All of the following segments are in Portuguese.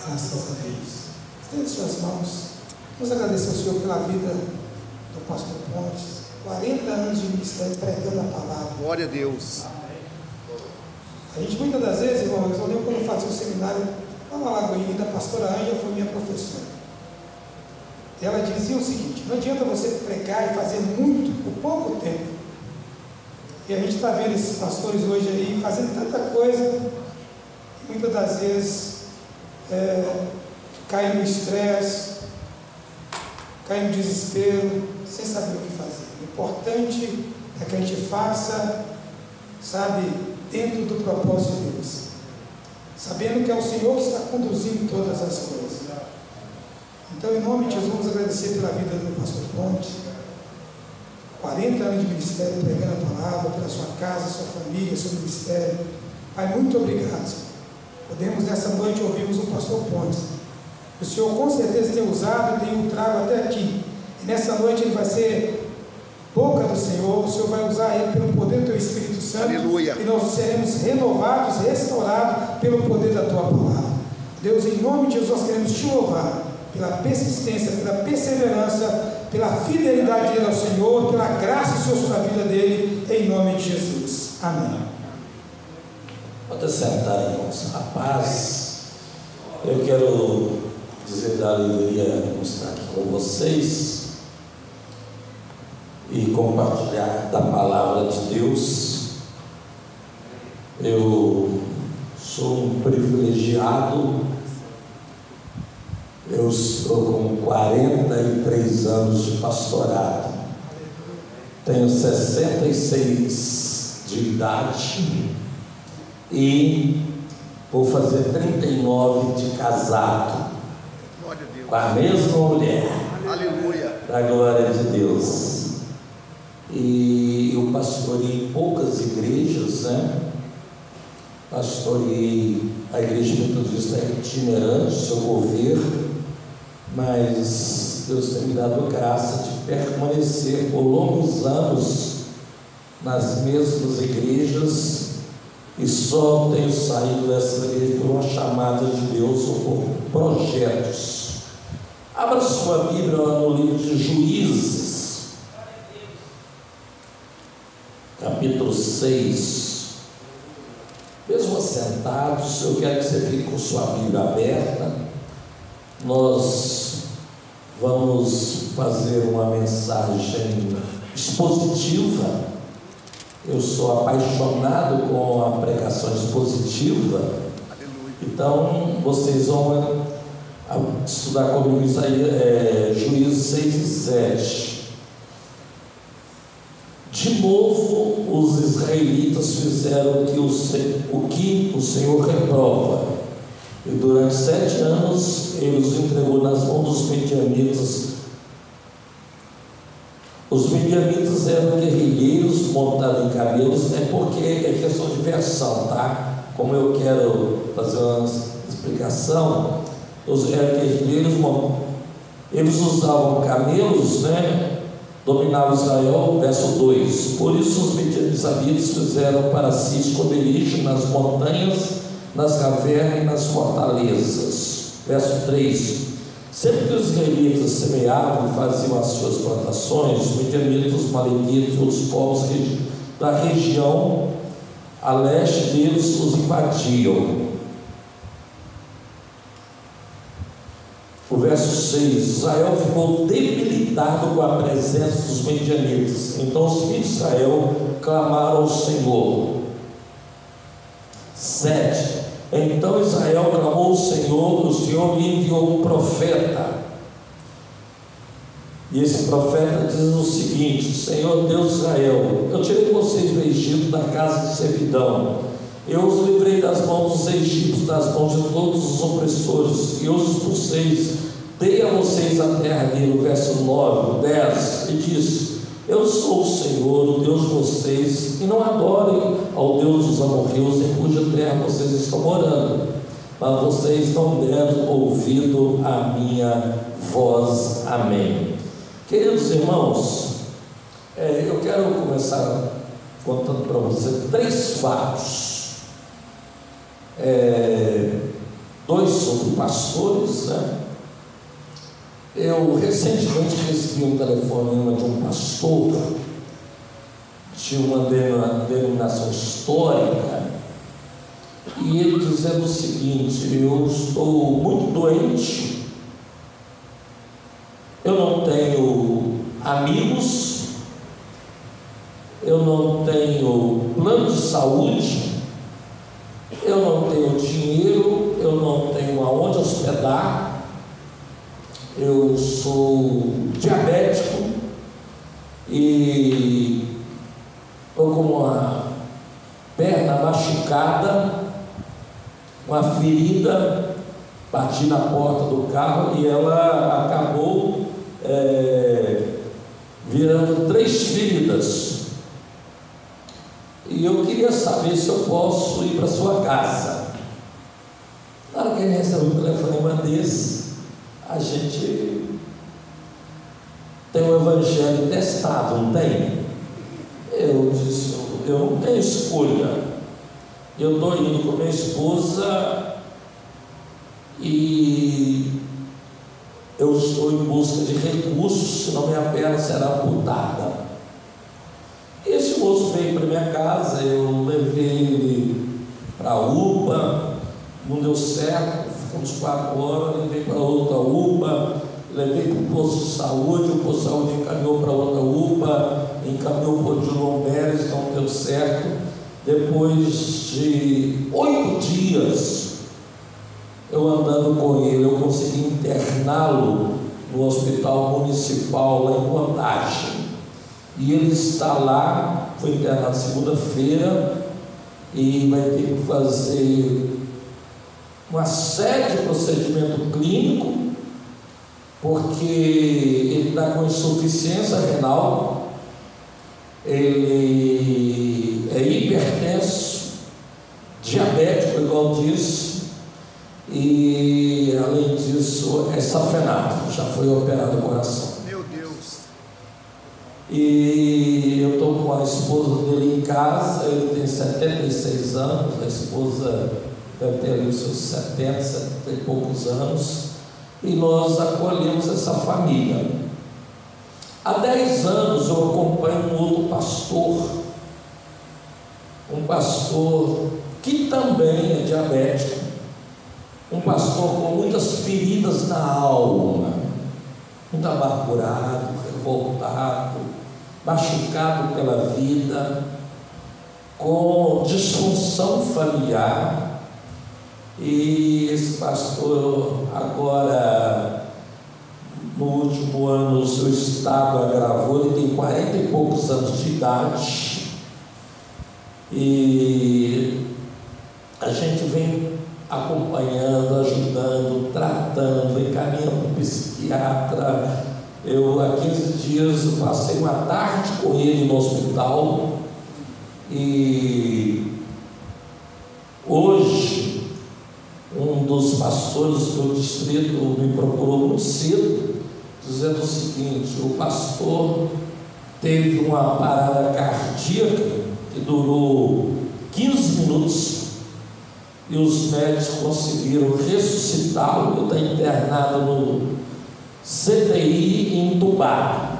Graças a Deus. Estende suas mãos. Vamos agradecer ao Senhor pela vida do pastor Pontes. 40 anos de ministério pregando a palavra. Glória a Deus. A gente muitas das vezes, irmãos, eu lembro quando eu fazia o seminário lá na Lagoinha, a pastora Ângela foi minha professora. Ela dizia o seguinte: não adianta você pregar e fazer muito por pouco tempo. E a gente está vendo esses pastores hoje aí fazendo tanta coisa, e muitas das vezes caem no estresse, caem no desespero, sem saber o que fazer. O importante é que a gente faça, sabe, dentro do propósito de Deus, sabendo que é o Senhor que está conduzindo todas as coisas. Então, em nome de Jesus, vamos agradecer pela vida do pastor Ponte. 40 anos de ministério, pregando a palavra, pela sua casa, sua família, seu ministério. Pai, muito obrigado, Senhor. Podemos nessa noite ouvirmos o pastor Ponte. O Senhor com certeza tem usado, tem o trago até aqui. E nessa noite ele vai ser boca do Senhor. O Senhor vai usar ele pelo poder do teu Espírito Santo. Aleluia. E nós seremos renovados, restaurados pelo poder da tua palavra. Deus, em nome de Jesus, nós queremos te louvar pela persistência, pela perseverança, pela fidelidade dele ao Senhor, pela graça do Senhor sobre a vida dele, em nome de Jesus. Amém. Pode sentar, irmãos. A paz. Eu quero dizer da alegria de estar aqui com vocês e compartilhar da palavra de Deus. Eu sou um privilegiado. Eu estou com 43 anos de pastorado, tenho 66 de idade e vou fazer 39 de casado com a mesma mulher. Aleluia. Da glória de Deus. E eu pastoreei poucas igrejas, né? Pastoreei a igreja metodista itinerante, seu governo, mas Deus tem me dado graça de permanecer por longos anos nas mesmas igrejas e só tenho saído dessa igreja por uma chamada de Deus ou por projetos. Abra sua Bíblia lá no livro de Juízes, capítulo 6. Mesmo assentados, eu quero que você fique com sua Bíblia aberta. Nós vamos fazer uma mensagem expositiva. Eu sou apaixonado com a pregação expositiva. Então, vocês vão estudar comigo Juízes 6 e 7. De novo, os israelitas fizeram o que o Senhor reprova. E durante 7 anos, ele os entregou nas mãos dos midianitas. Os midianitas eram guerrilheiros montados em camelos, porque é questão de versão, tá? Como eu quero fazer uma explicação, os guerrilheiros, eles usavam camelos, né? Dominavam Israel, verso 2. Por isso os midianitas fizeram para si esconderijo nas montanhas, nas cavernas e nas fortalezas. Verso 3. Sempre que os israelitas semeavam e faziam as suas plantações, os midianitas, os malequitas e outros povos da região a leste deles os invadiam. O verso 6: Israel ficou debilitado com a presença dos midianitas. Então os filhos de Israel clamaram ao Senhor. 7: Então Israel clamou ao Senhor, o Senhor lhe enviou um profeta. E esse profeta diz o seguinte: Senhor Deus de Israel, eu tirei vocês do Egito, da casa de servidão. Eu os livrei das mãos dos egípcios, das mãos de todos os opressores, e eu os expulsei, dei a vocês a terra dele. No verso 9, 10, e disse: Eu sou o Senhor, o Deus de vocês, e não adorem ao Deus dos amorreus, em cuja terra vocês estão morando. Mas vocês não deram ouvido à minha voz. Amém. Queridos irmãos, eu quero começar contando para você 3 fatos 2 sobre pastores, né? Eu recentemente recebi um telefonema de um pastor de uma denominação histórica, e ele dizendo o seguinte: eu estou muito doente, eu não tenho amigos, eu não tenho plano de saúde, eu não tenho dinheiro, eu não tenho aonde hospedar, eu sou diabético e estou com uma perna machucada, uma ferida, bati na porta do carro e ela acabou virando 3 feridas. E eu queria saber se eu posso ir para sua casa. Na hora que ele recebeu um telefonema desse, a gente tem um evangelho testado, não tem? Eu disse: eu não tenho escolha. Eu estou indo com minha esposa e eu estou em busca de recursos, senão minha perna será amputada. Esse moço veio para minha casa, eu levei ele para a UPA, não deu certo, ficamos 4 horas, levei para outra UPA, levei para o posto de saúde, o posto de saúde encaminhou para outra UPA, encaminhou para o João Mérez, não deu certo. Depois de 8 dias eu andando com ele, eu consegui interná-lo no hospital municipal lá em Contagem, e ele está lá, foi internado segunda-feira e vai ter que fazer uma série de procedimento clínico, porque ele está com insuficiência renal, ele é hipertenso, diabético, igual disse, e além disso é safenado, já foi operado o coração. Meu Deus. E eu estou com a esposa dele em casa, ele tem 76 anos, a esposa deve ter ali os seus 70 e poucos anos, e nós acolhemos essa família. Há 10 anos eu acompanho um outro pastor, um pastor que também é diabético, um pastor com muitas feridas na alma, muito amargurado, revoltado, machucado pela vida, com disfunção familiar. E esse pastor agora, no último ano, o seu estado agravou, ele tem 40 e poucos anos de idade, e a gente vem acompanhando, ajudando, tratando, encaminhando para o psiquiatra. Eu, há 15 dias, eu passei uma tarde com ele no hospital, e hoje um dos pastores do distrito me procurou muito cedo, dizendo o seguinte: o pastor teve uma parada cardíaca que durou 15 minutos e os médicos conseguiram ressuscitá-lo. Ele está internado no CTI e entubado,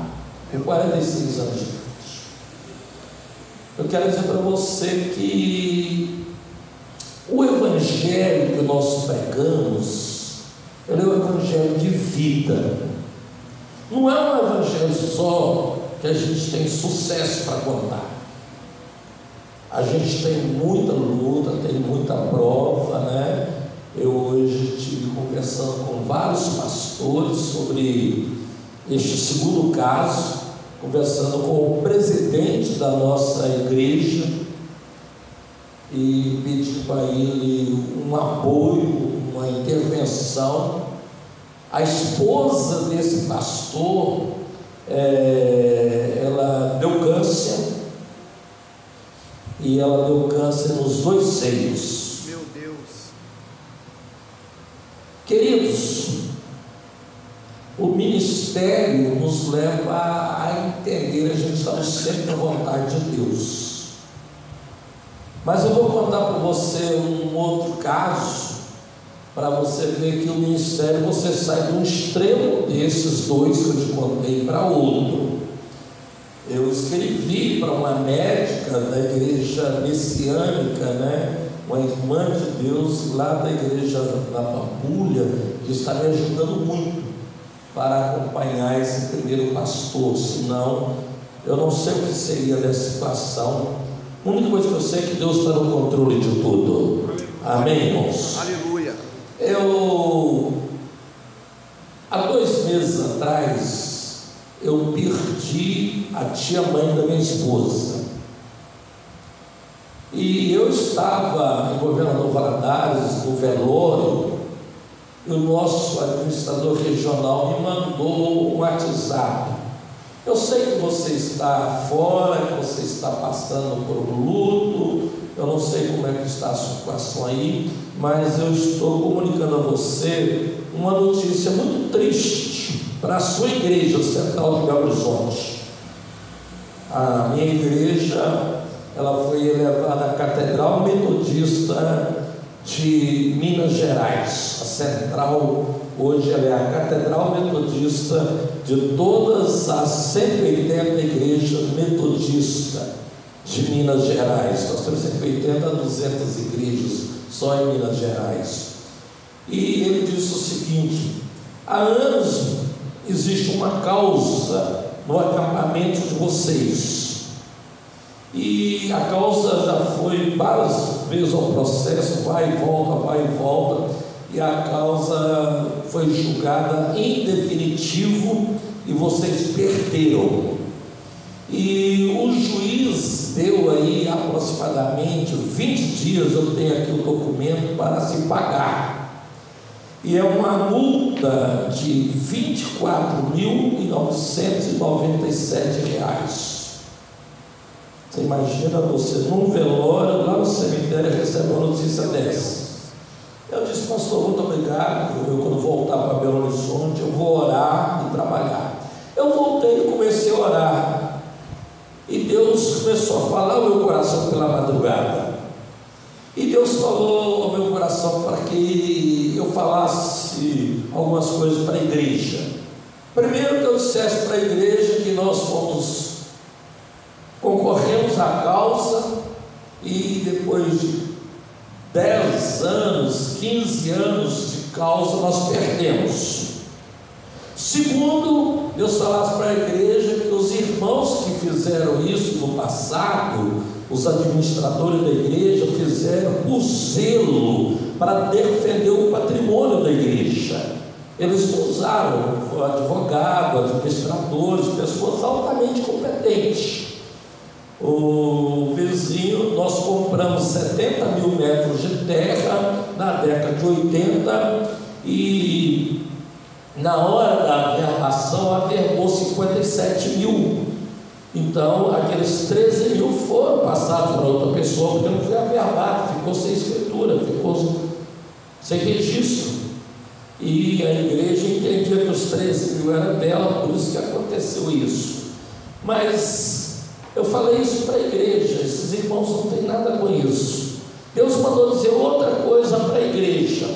com 46 anos de idade. Eu quero dizer para você que o evangelho que nós pregamos, ele é um evangelho de vida. Não é um evangelho só que a gente tem sucesso para contar. A gente tem muita luta, tem muita prova, né? Eu hoje estive conversando com vários pastores sobre este segundo caso, conversando com o presidente da nossa igreja e pedi para ele um apoio, uma intervenção. A esposa desse pastor, ela deu câncer, e ela deu câncer nos 2 seios. Meu Deus. Queridos, o ministério nos leva a entender, a gente está sempre na vontade de Deus. Mas eu vou contar para você um outro caso para você ver que o ministério, você sai de um extremo desses dois que eu te contei para outro. Eu escrevi para uma médica da igreja messiânica, né? Uma irmã de Deus lá da igreja da Pampulha, que está me ajudando muito para acompanhar esse primeiro pastor, senão eu não sei o que seria dessa situação. A única coisa que eu sei é que Deus está no controle de tudo. Amém, irmãos? Aleluia. Há 2 meses atrás, eu perdi a tia-mãe da minha esposa. E eu estava em Governador Valadares, no velório, e o nosso administrador regional me mandou um WhatsApp. Eu sei que você está fora, que você está passando por um luto, eu não sei como é que está a situação aí, mas eu estou comunicando a você uma notícia muito triste para a sua igreja central de Belo Horizonte. A minha igreja, ela foi elevada à Catedral Metodista de Minas Gerais. A central hoje ela é a Catedral Metodista de todas as 180 igrejas metodistas de Minas Gerais. Nós temos 180 a 200 igrejas só em Minas Gerais. E ele disse o seguinte: há anos existe uma causa no acampamento de vocês. E a causa já foi várias vezes ao processo, vai e volta, e a causa foi julgada em definitivo e vocês perderam. E o juiz deu aí aproximadamente 20 dias, eu tenho aqui o documento, para se pagar. E é uma multa de R$ 24.997. Você imagina você num velório, lá no cemitério, recebe uma notícia dessa. Eu disse: pastor, muito obrigado. Eu, quando voltar para Belo Horizonte, eu vou orar e trabalhar. Eu voltei e comecei a orar. E Deus começou a falar ao meu coração pela madrugada. E Deus falou ao meu coração para que eu falasse algumas coisas para a igreja. Primeiro, que eu dissesse para a igreja que nós concorremos à causa, e depois de 10 anos, 15 anos de causa, nós perdemos. Segundo, Deus falasse para a igreja que os irmãos que fizeram isso no passado, os administradores da igreja, fizeram por zelo para defender o patrimônio da igreja. Eles usaram advogados, administradores, pessoas altamente competentes. O vizinho, nós compramos 70 mil metros de terra na década de 80 e na hora da averbação averbou 57 mil. Então aqueles 13 mil foram passados para outra pessoa, porque não foi averbado, ficou sem escritura, ficou sem registro. E a igreja entendia que os 13 mil eram dela, por isso que aconteceu isso. Mas eu falei isso para a igreja, esses irmãos não têm nada com isso. Deus mandou dizer outra coisa para a igreja,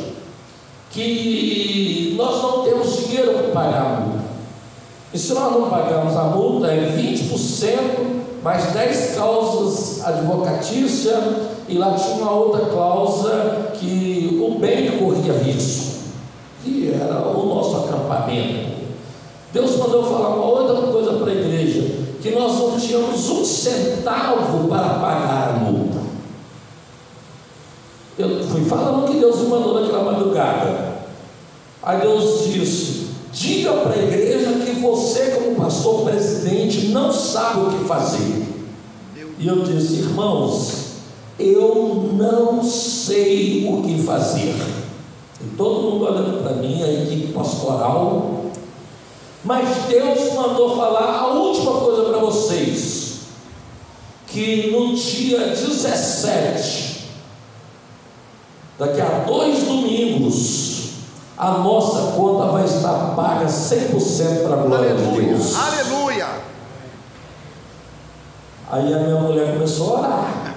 que nós não temos dinheiro para pagar a multa. E se nós não pagamos a multa, é 20% mais 10 causas advocatícias, e lá tinha uma outra cláusula que o bem corria risco, que era o nosso acampamento. Deus mandou falar uma outra coisa para a igreja, que nós não tínhamos um centavo para pagar a multa. Eu fui falando que Deus me mandou naquela madrugada. Aí Deus disse: diga para a igreja que você, como pastor presidente, não sabe o que fazer. E eu disse: irmãos, eu não sei o que fazer. E todo mundo olhando para mim, a equipe pastoral. Mas Deus mandou falar a última coisa para vocês, que no dia 17, daqui a 2 domingos, a nossa conta vai estar paga 100% para a glória de Deus. Aleluia! Aí a minha mulher começou a orar,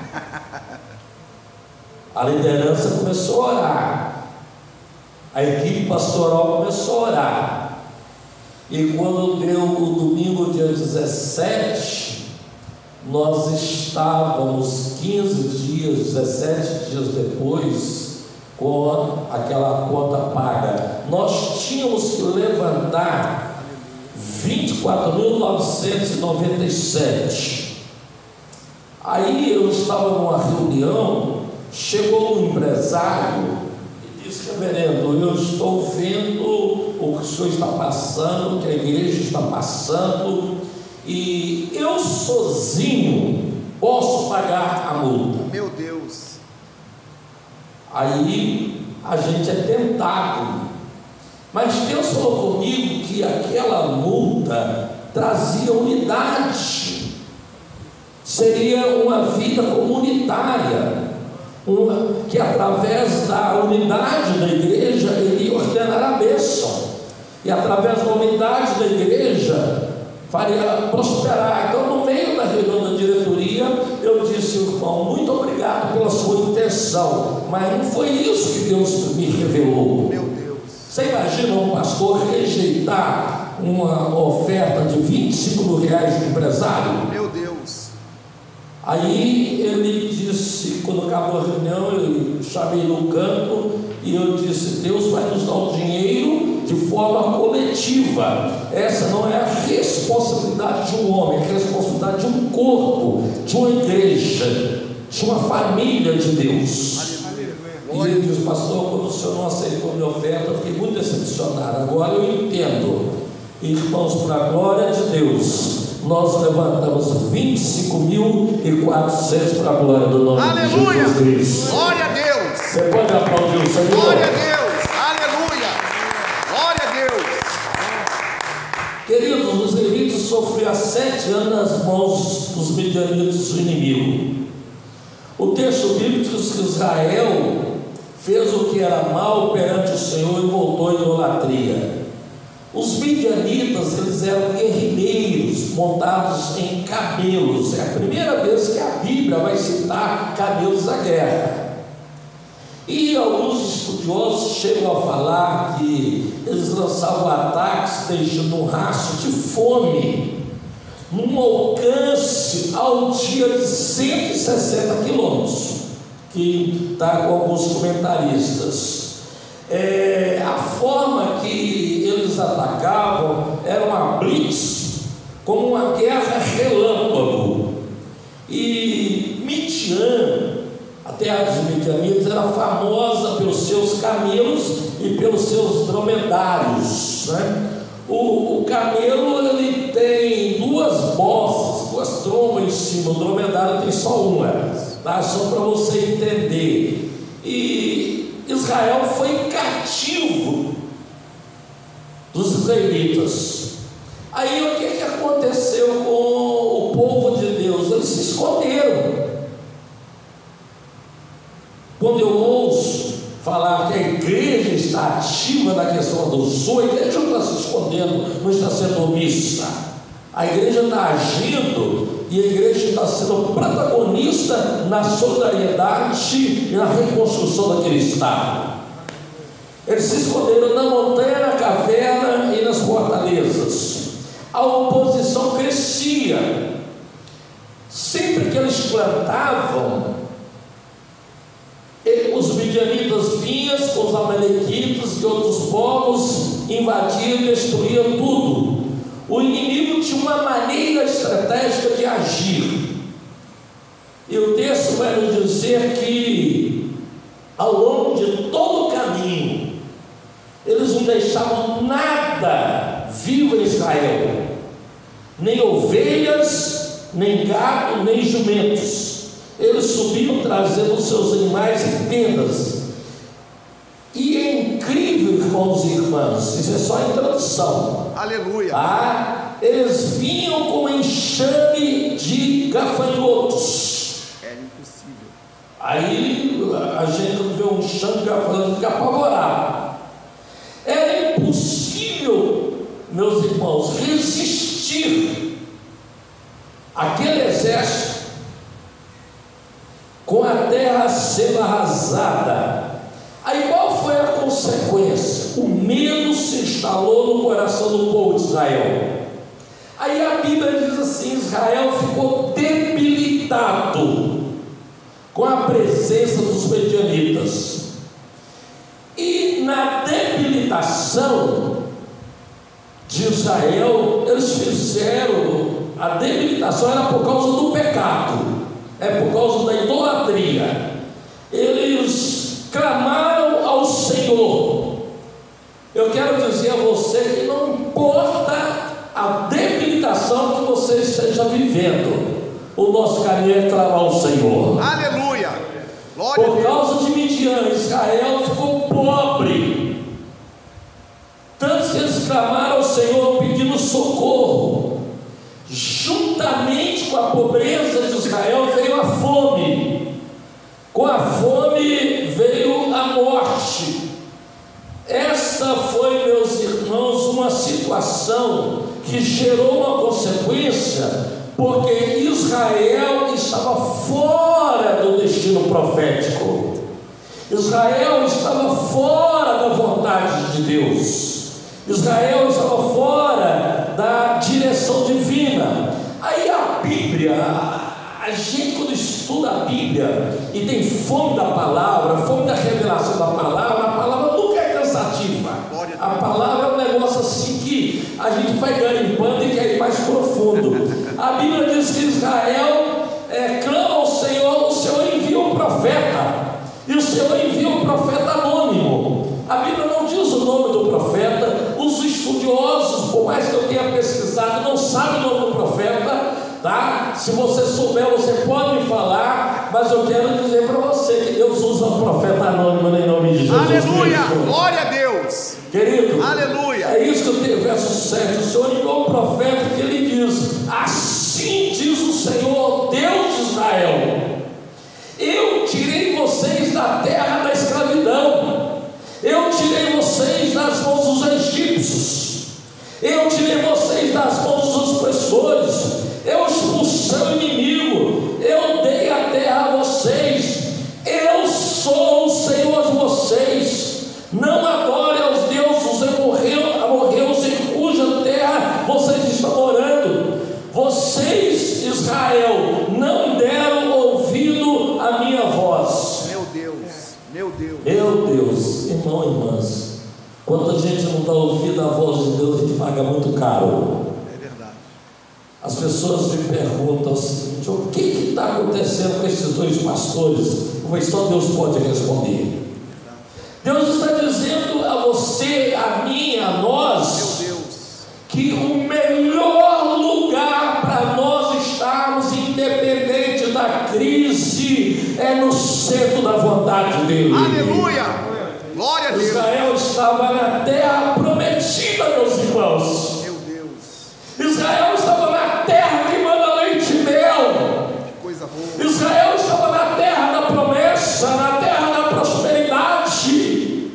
a liderança começou a orar. a equipe pastoral começou a orar. E quando deu o domingo, dia 17, nós estávamos 15 dias, 17 dias depois, com aquela conta paga. Nós tínhamos que levantar 24.997. Aí eu estava numa reunião, chegou um empresário e disse: reverendo, eu estou vendo o que o senhor está passando, o que a igreja está passando, e eu sozinho posso pagar a multa. Meu Deus. Aí a gente é tentado, mas Deus falou comigo que aquela multa trazia unidade, seria uma vida comunitária, que através da unidade da igreja ele ia ordenar a bênção, e através da unidade da igreja faria prosperar. Então, no meio da reunião da diretoria, eu disse: irmão, muito obrigado pela sua intenção, mas não foi isso que Deus me revelou. Meu Deus. Você imagina um pastor rejeitar uma oferta de 25 mil reais de empresário? Meu Deus. Aí ele disse, quando acabou a reunião, eu chamei no canto e eu disse: Deus vai nos dar o dinheiro de forma coletiva. Essa não é a responsabilidade de um homem, é a responsabilidade de um corpo, de uma igreja, de uma família de Deus. E ele disse: pastor, quando o senhor não aceitou a minha oferta, eu fiquei muito decepcionado. Agora eu entendo. Irmãos, para a glória de Deus, nós levantamos 25.400 para a glória do nome de Jesus Cristo. Glória a Deus. Você pode aplaudir o Senhor? Glória a Deus. Aleluia. Glória a Deus. Queridos, os israelitas sofriam há 7 anos nas mãos dos midianitas do inimigo. O texto bíblico diz que Israel fez o que era mal perante o Senhor e voltou à idolatria. Os midianitas, eles eram guerrilheiros montados em camelos. É a primeira vez que a Bíblia vai citar camelos da guerra. E alguns estudiosos chegam a falar que eles lançavam ataques deixando um rastro de fome num alcance ao dia de 160 quilômetros, que está com alguns comentaristas. A forma que eles atacavam era uma blitz, como uma guerra relâmpago. E Midian, a terra dos midianitas, era famosa pelos seus camelos e pelos seus dromedários, né? O camelo, ele tem 2 bosses, 2 trombas em cima. O dromedário tem só uma, tá? Só para você entender. E Israel foi cativo dos israelitas. Aí o que aconteceu com o povo de Deus? Eles se esconderam. Quando eu ouço falar que a igreja está ativa na questão do sul, a igreja não está se escondendo, não está sendo omissa. A igreja está agindo e a igreja está sendo protagonista na solidariedade e na reconstrução daquele estado. Eles se esconderam na montanha, na caverna e nas fortalezas. A oposição crescia. Sempre que eles plantavam, os midianitas vinham com os amalequitas e outros povos, invadiam e destruíam tudo. O inimigo tinha uma maneira estratégica de agir. E o texto vai nos dizer que ao longo de todo o caminho eles não deixavam nada vivo em Israel, nem ovelhas, nem gado, nem jumentos. Eles subiam trazendo os seus animais em tendas. E é incrível, irmãos e irmãs, isso é só a introdução. Aleluia. Eles vinham com enxame de gafanhotos. Era impossível. Aí a gente, quando vê um enxame de gafanhotos, fica apavorado. Era impossível, meus irmãos, resistir àquele exército, com a terra sendo arrasada, Aí qual foi a consequência? O medo se instalou no coração do povo de Israel. Aí a Bíblia diz assim: Israel ficou debilitado com a presença dos medianitas. E na debilitação de Israel, eles fizeram, a debilitação era por causa do pecado, é por causa da idolatria. Eles clamaram ao Senhor. Eu quero dizer a você que não importa a debilitação que você esteja vivendo, o nosso caminho é clamar ao Senhor. Aleluia! Glória a Por Deus. causa de Midian, Israel ficou pobre, tanto que eles clamaram ao Senhor pedindo socorro. Juntamente com a pobreza de Israel veio a fome, com a fome veio a morte. Essa foi, meus irmãos, uma situação que gerou uma consequência, porque Israel estava fora do destino profético. Israel estava fora da vontade de Deus. Israel estava fora da direção divina. Aí a Bíblia, a gente quando estuda a Bíblia e tem fome da palavra, fome da revelação da palavra, a palavra nunca é cansativa. A palavra é um negócio assim que a gente vai garimpando e quer ir mais profundo. A Bíblia diz que Israel clama ao Senhor, o Senhor envia um profeta, e o Senhor envia um profeta anônimo. A Bíblia não diz o nome do profeta. Os estudiosos, por mais que eu tenha pesquisado, não sabem o nome do profeta, tá? Se você souber, você pode me falar, mas eu quero dizer para você que Deus usa um profeta anônimo em nome de Jesus. Aleluia! Cristo. Glória a Deus! Querido, Aleluia! é isso que eu tenho, verso 7. O Senhor enviou um profeta que ele diz: assim diz o Senhor, Deus de Israel: eu tirei vocês da terra da escravidão, eu tirei vocês das mãos dos egípcios, eu tirei vocês das mãos dos opressores, eu expulsei o inimigo, eu dei a terra a vocês, eu sou o Senhor de vocês. Não adore aos deuses amorreus em cuja terra vocês estão morando. Vocês, Israel, não deram ouvido à minha voz. Meu Deus, meu Deus. Meu Deus, irmão e irmãs, quando a gente não dá ouvido à voz de Deus, a gente paga muito caro. É verdade. As pessoas me perguntam o seguinte: o que está acontecendo com esses dois pastores? Mas só Deus pode responder. Deus está dizendo a você, a mim, a nós, Meu Deus. que o melhor lugar para nós estarmos, independente da crise, é no centro da vontade dele. Aleluia! Glória a Deus. Israel estava na terra prometida, meus irmãos. Meu Deus. Israel estava na terra que manda leite e mel. Que coisa boa. Israel estava na terra da promessa, na terra da prosperidade.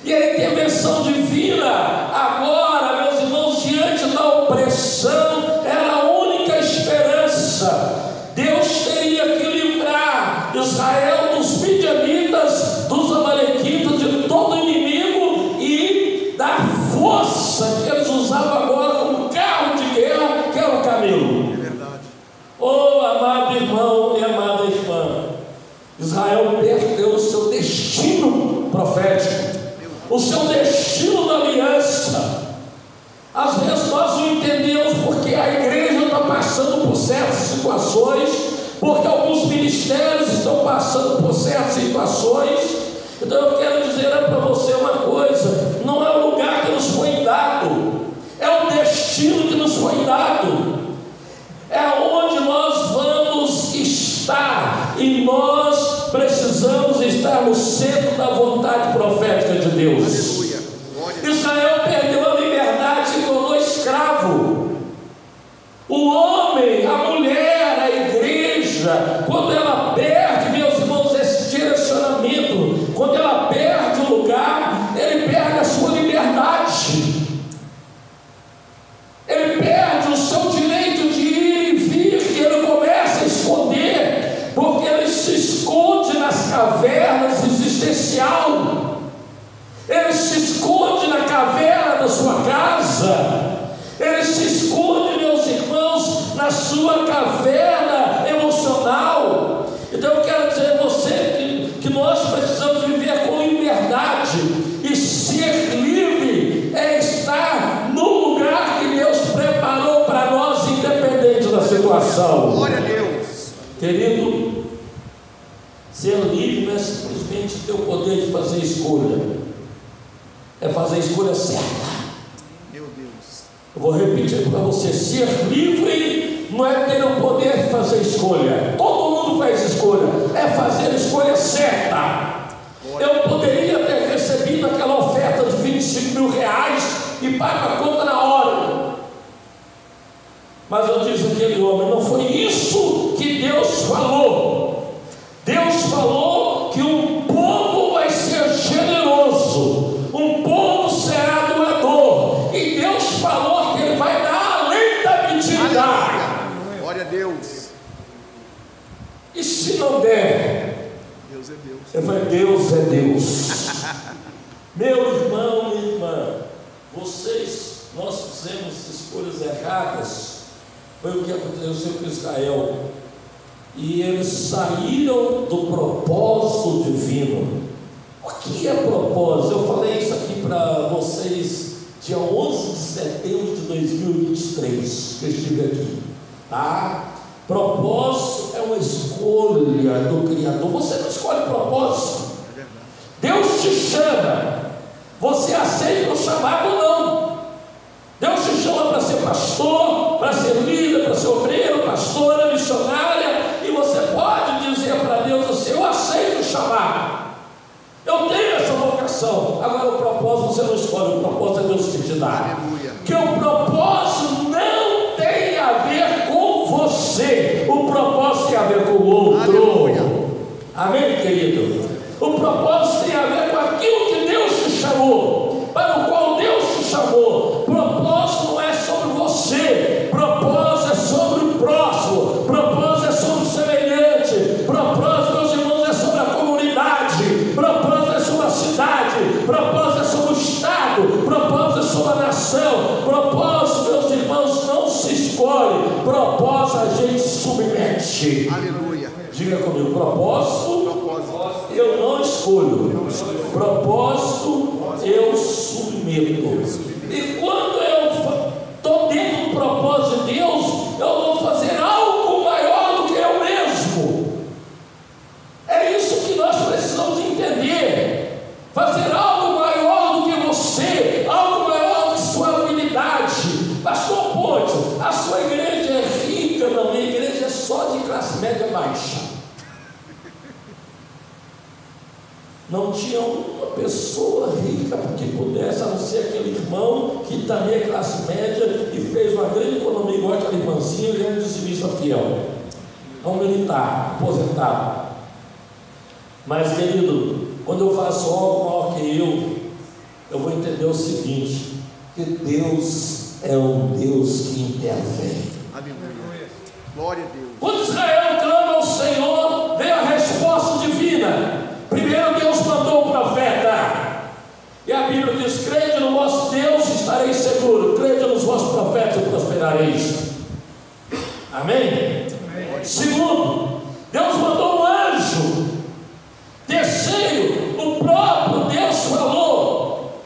E a intervenção divina, agora, meus irmãos, diante da opressão, era a única esperança. Deus teria que livrar Israel dos midianitas, dos amalequitas, de todo inimigo e da força que eles usavam agora como carro de guerra, que era o camelo. É verdade. Oh, amado irmão e amada irmã, Israel perdeu o seu destino profético, o seu destino da aliança. Às vezes nós não entendemos porque a igreja está passando por certas situações, porque alguns ministérios estão passando por certas situações. Então eu quero dizer para você uma coisa: não é o lugar que nos foi dado, é o destino que nos foi dado, é onde nós vamos estar, e nós precisamos estar no centro da vontade profética de Deus. Aleluia. Glória a Deus. Israel perdeu a liberdade, se tornou escravo. O homem, a mulher, a igreja, quando ela perde, meus irmãos, esse direcionamento, quando ela perde o lugar, ele perde a sua liberdade, ele perde o seu direito de ir e vir, e ele começa a esconder, porque ele se esconde nas cavernas existencial. coração. Glória a Deus. Querido, ser livre não é simplesmente ter o poder de fazer escolha, é fazer a escolha certa. Meu Deus. Eu vou repetir para você: ser livre não é ter o poder de fazer escolha. Todo mundo faz escolha, é fazer a escolha certa. Eu poderia ter recebido aquela oferta de 25 mil reais e pago a conta na hora, mas eu disse aquele homem: não foi isso que Deus falou. Deus falou que um povo vai ser generoso, um povo será doador, e Deus falou que Ele vai dar além da medida. Aleluia. Glória a Deus. E se não der? Deus é Deus. Eu falei: Deus é Deus. Meu irmão, minha irmã, nós fizemos escolhas erradas. Foi o que aconteceu com Israel, e eles saíram do propósito divino. O que é propósito? Eu falei isso aqui para vocês dia 11 de setembro de 2023, que eu estive aqui, tá? Propósito é uma escolha do Criador. Você não escolhe propósito. Deus te chama, você aceita o chamado ou não? Deus te chama para ser pastor, para ser líder, para ser obreiro, pastora, missionária, e você pode dizer para Deus assim: eu aceito o chamado, eu tenho essa vocação. Agora o propósito você não escolhe, o propósito é Deus que te dá. Aleluia. Que o propósito não tem a ver com você, o propósito tem a ver com o outro. Aleluia. Amém, querido? O propósito tem a ver com aquilo que Deus te chamou, para o qual Deus te chamou. Propósito não é sobre você, propósito é sobre o próximo, propósito é sobre o semelhante, propósito, meus irmãos, é sobre a comunidade, propósito é sobre a cidade, propósito é sobre o estado, propósito é sobre a nação. Propósito, meus irmãos, não se escolhe, propósito a gente submete. Aleluia. Diga comigo: propósito eu não escolho, propósito eu submeto. E quando eu estou dentro do propósito de Deus, eu vou fazer algo maior do que eu mesmo. É isso que nós precisamos entender: fazer algo maior do que você, algo maior do que sua habilidade. Pastor Ponte, a sua igreja é rica? Não, minha igreja é só de classe média baixa. Não tinha uma pessoa rica que pudesse, a não ser aquele irmão que também é classe média e fez uma grande economia, igual aquela irmãzinha, e é um dizimista fiel. É um militar, aposentado. Mas, querido, quando eu faço algo maior que eu vou entender o seguinte: que Deus é um Deus que intervém. Aleluia. Glória a Deus. Quando Israel clama ao Senhor, veio a resposta divina. Primeiro Deus mandou o profeta, e a Bíblia diz: crede no vosso Deus e estareis seguros, crede nos vossos profetas e prosperareis. Amém? Segundo, Deus mandou um anjo. Terceiro, o próprio Deus falou.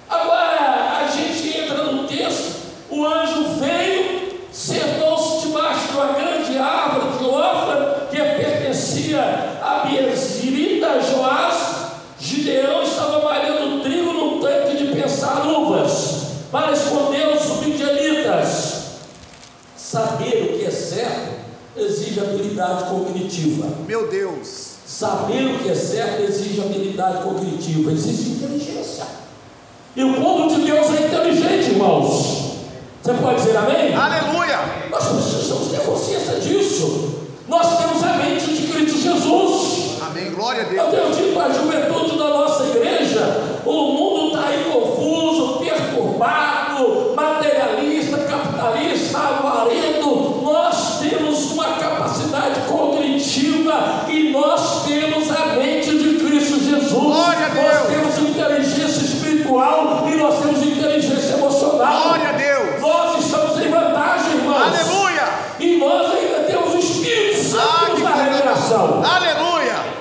Agora a gente entra no texto: o anjo veio, sentou-se debaixo de uma grande árvore de Ofra, que pertencia a Biezirita, Joás. Gideão estava malhando trigo num tanque de pensar uvas, para esconder os midianitas. Saber o que é certo exige habilidade cognitiva. Meu Deus. Saber o que é certo exige habilidade cognitiva, exige inteligência. E o povo de Deus é inteligente, irmãos. Você pode dizer amém? Aleluia. Nós precisamos ter consciência disso. Nós temos a mente de Cristo Jesus. Amém. Glória a Eu Deus. tenho dito para a juventude da nossa igreja: o mundo está aí confuso, perturbado, materialista, capitalista, avarento. Nós temos uma capacidade cognitiva e nós temos a mente de Cristo Jesus. Glória a Deus. Nós temos inteligência espiritual e nós temos inteligência emocional. Glória a Deus. Nós estamos em vantagem, irmãos. Aleluia. E nós ainda temos o Espírito Santo na revelação. Aleluia.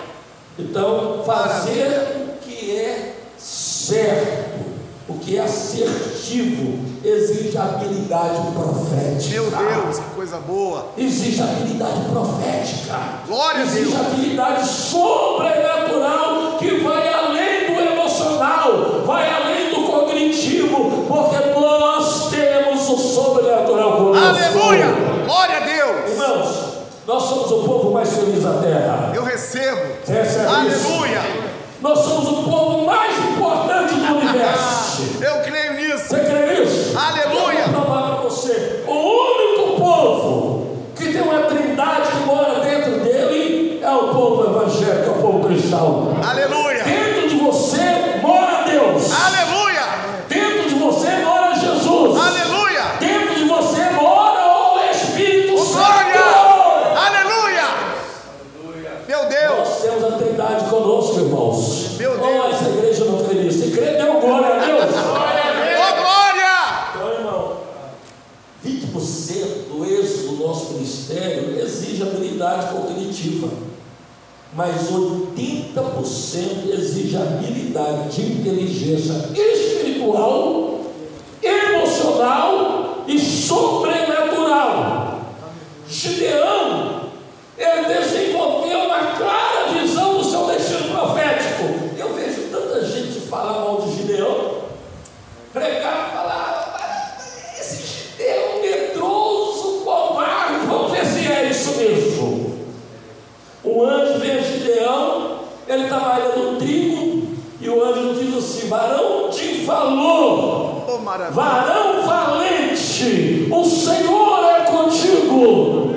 Então, fazer o que é certo, o que é assertivo, exige habilidade profética. Meu Deus, que coisa boa. Existe habilidade profética. Glória a Deus. Existe habilidade sobrenatural que vai além do emocional, vai além do cognitivo, porque nós temos o sobrenatural conosco. Aleluia! Glória a Deus! Irmãos, nós somos o povo mais feliz da terra. Eu recebo. Recebe Aleluia! isso. Nós somos o povo mais importante do universo. Eu creio nisso. Você crê nisso? Aleluia! Eu vou provar para você. O único povo que tem uma trindade que mora dentro dele é o povo evangélico, é o povo cristão. Aleluia! Dentro de você mora Deus. Aleluia! Dentro de você mora Jesus. Aleluia! Dentro de você mora o Espírito Santo. Glória! Aleluia! Meu Deus! Nós temos a trindade conosco, irmãos. Meu Deus! Oh, essa igreja não crê nisso. Se crê, deu glória a Deus. Oh, glória! Então, irmão, 20% do êxito do nosso ministério exige habilidade cognitiva, mas 80% exige habilidade de inteligência espiritual, emocional e sobrenatural. Gideão, ele desenvolveu uma clara visão do seu destino profético. Eu vejo tanta gente falar mal de Gideão, pregar, falar, esse Gideão medroso, covarde, vamos ver se é isso mesmo. O anjo vem a Gideão, ele está malhando trigo, e o anjo diz assim: varão de valor, Oh, maravilha! varão valente, o Senhor é contigo.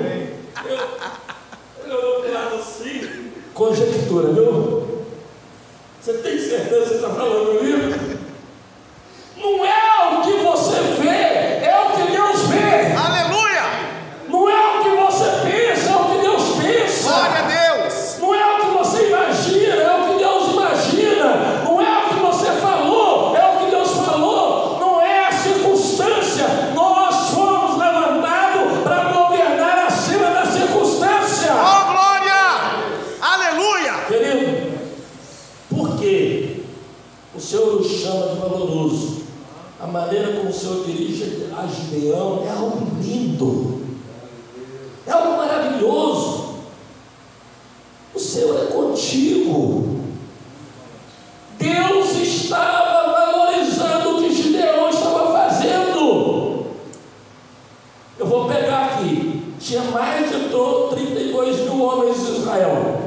Eu falo assim, conjectura, viu? Você tem certeza que você está falando isso? Não é o que você vê, é o que Deus vê. Aleluia! Não é o que você pensa, é o que Deus pensa. Glória a Deus! Não é o que você imagina, é o que Deus imagina. Não é o que você falou, é o que Deus falou. Não é a circunstância. Nós fomos levantados para governar acima da circunstância. Oh, glória! Aleluia! Querido, por quê? O Senhor nos chama de valoroso. A maneira como o Senhor dirige a Gideão é algo lindo, é algo maravilhoso. O Senhor é contigo. Deus estava valorizando o que Gideão estava fazendo. Eu vou pegar aqui. Tinha mais de 32 mil homens de Israel.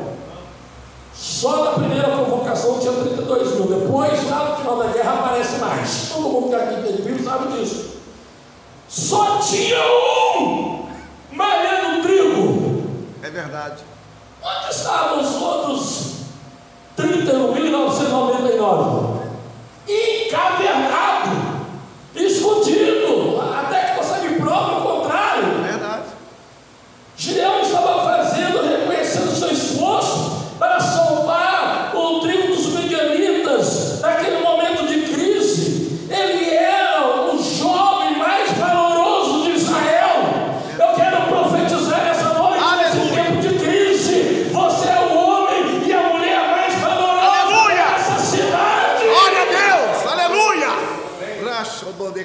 Só na primeira convocação tinha 32 mil. Depois, lá no final da guerra, aparece mais. Todo mundo que aqui tem vivo sabe disso. Só tinha um malhando trigo. É verdade. Onde estavam os outros 31.999? Encavernado, escondido, até que você me prove o contrário. É verdade. Gideão estava fazendo, reconhecendo seu esforço para salvar o tribo dos midianitas naquele momento de crise. Ele era o jovem mais valoroso de Israel. Eu quero profetizar essa noite, nesse tempo de crise. Você é o homem e a mulher mais valorosa dessa cidade. Glória a Deus! Aleluia!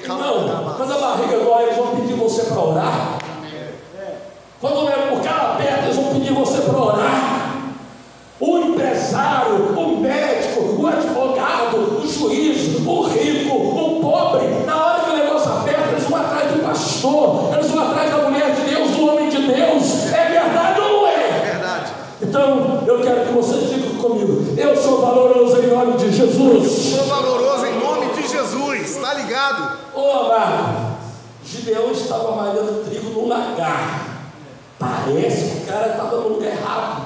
Não, quando a barriga dói, eles vão pedir você para orar. Quando o cara aperta, eles vão pedir você para orar. O empresário, o médico, o advogado, o juiz, o rico, o pobre, na hora que o negócio aperta, eles vão atrás do pastor, eles vão atrás da mulher de Deus, do homem de Deus. É verdade ou não é? É verdade. Então, eu quero que você diga comigo: eu sou valoroso em nome de Jesus. Sou valoroso em nome de Jesus. Está ligado? Ô amado, Gideão estava malhando trigo no lagar. Parece que o cara estava no lugar errado.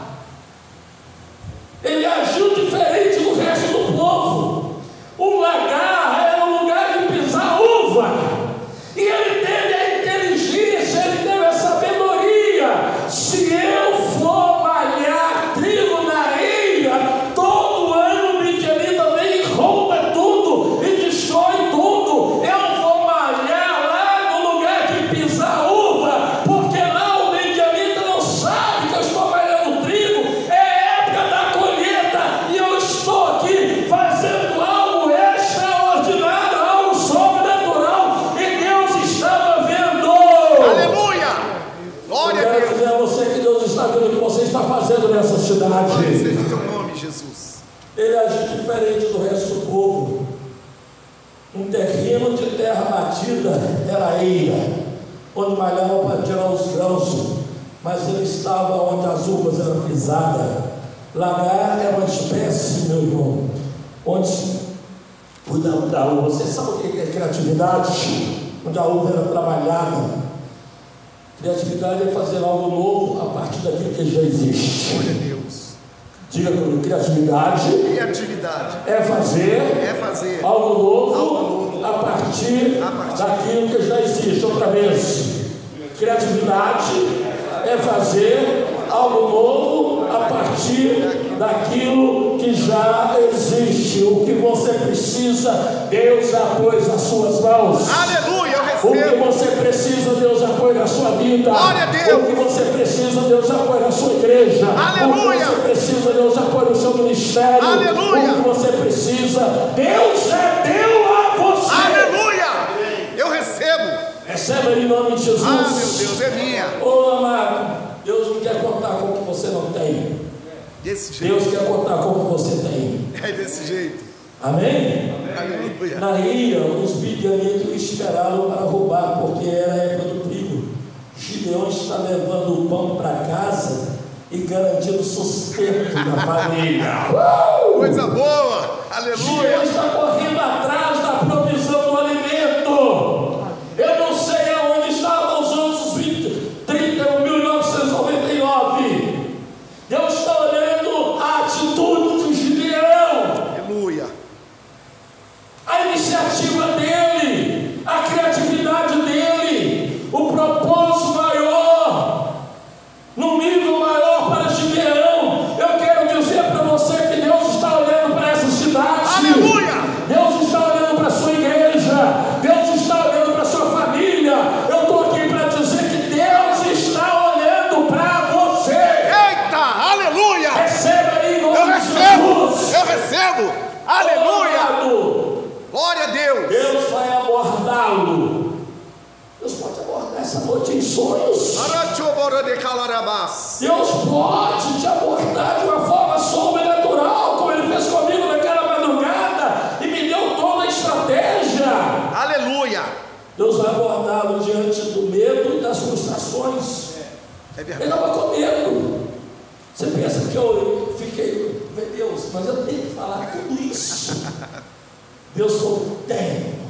Ele agiu diferente do resto do povo. O lagar era um lugar de pisar uva. E ele teve a inteligência, ele teve a sabedoria. Se eu for malhar trigo na ilha, todo ano o midianita vem e rouba tudo e destrói tudo. Eu vou malhar lá no lugar de pisar uva, porque lá o midianita não sabe que eu está fazendo nessa cidade. Glória seja o teu nome, Jesus. Ele agiu diferente do resto do povo. Um terreno de terra batida era a eira, onde malhava para tirar os grãos, mas ele estava onde as uvas eram pisadas. Lagar era uma espécie, meu irmão, onde cuidava da uva. Você sabe o que é criatividade? Onde a uva era trabalhada. Criatividade é fazer algo novo a partir daquilo que já existe. Glória a Deus. Diga comigo, criatividade é fazer algo novo a partir daquilo que já existe. Outra vez, criatividade é fazer algo novo a partir daquilo que já existe. O que você precisa, Deus já pôs nas suas mãos. Aleluia, eu O que recebo. você precisa, Deus já põe na sua vida. Glória a Deus. O que você precisa, Deus já põe na sua igreja. Aleluia. O que você precisa, Deus já põe no seu ministério. Aleluia. O que você precisa, Deus já deu a você. Aleluia, eu recebo. Receba em nome de Jesus. Ah, meu Deus, é minha. Oh, amado, Deus não quer contar com o que você não tem. Desse jeito. Deus quer contar com o que você tem. É desse jeito. Amém? Aleluia. Na ira, os midianitas o esperaram para roubar, porque era a época do trigo. Gideão está levando o pão para casa e garantindo o sustento da família. Coisa boa. Aleluia. Gideão está correndo atrás da provisão do alimento. Eu não sei aonde estavam os outros 1999. Deus está olhando a atitude de Gideão. Aleluia. A iniciativa dele, a criatividade dele, o propósito maior, num nível maior para Gideão. Eu quero dizer para você que Deus está olhando para essa cidade. Aleluia. Deus está olhando para a sua igreja. Deus está olhando para a sua família. Eu estou aqui para dizer que Deus está olhando para você. Eita, aleluia. Receba aí em nome Eu de recebo. Jesus. Eu recebo. Aleluia. Amado, Glória a Deus. Deus vai abordá-lo. Deus pode abordar essa noite em sonhos. Deus pode te abordar de uma forma sobrenatural, como Ele fez comigo naquela madrugada e me deu toda a estratégia. Aleluia. Deus vai abordá-lo diante do medo e das frustrações. É Ele verdade. estava com medo. Você pensa que eu fiquei, meu Deus, mas eu tenho que falar tudo isso. Deus falou, tem.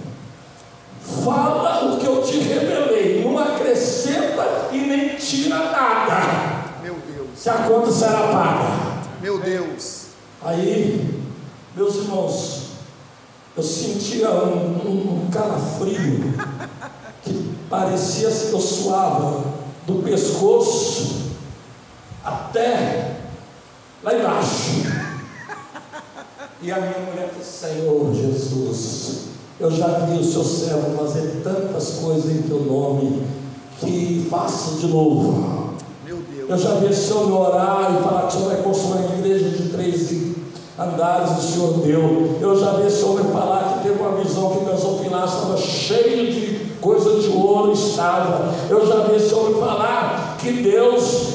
Fala o que eu te revelei, não acrescenta e nem tira nada, Meu Deus. que a conta será paga. Meu Deus. Aí, meus irmãos, eu sentia um calafrio que parecia que eu suava do pescoço até lá embaixo. E a minha mulher falou, Senhor Jesus, eu já vi o seu servo fazer tantas coisas em teu nome, que faça de novo. Meu Deus. Eu já vi o Senhor orar e falar que o Senhor vai construir uma igreja de 3 andares, o Senhor deu. Eu já vi o Senhor me falar que teve uma visão que meus alfilares estavam cheios de coisa de ouro, estava. Eu já vi o Senhor me falar que Deus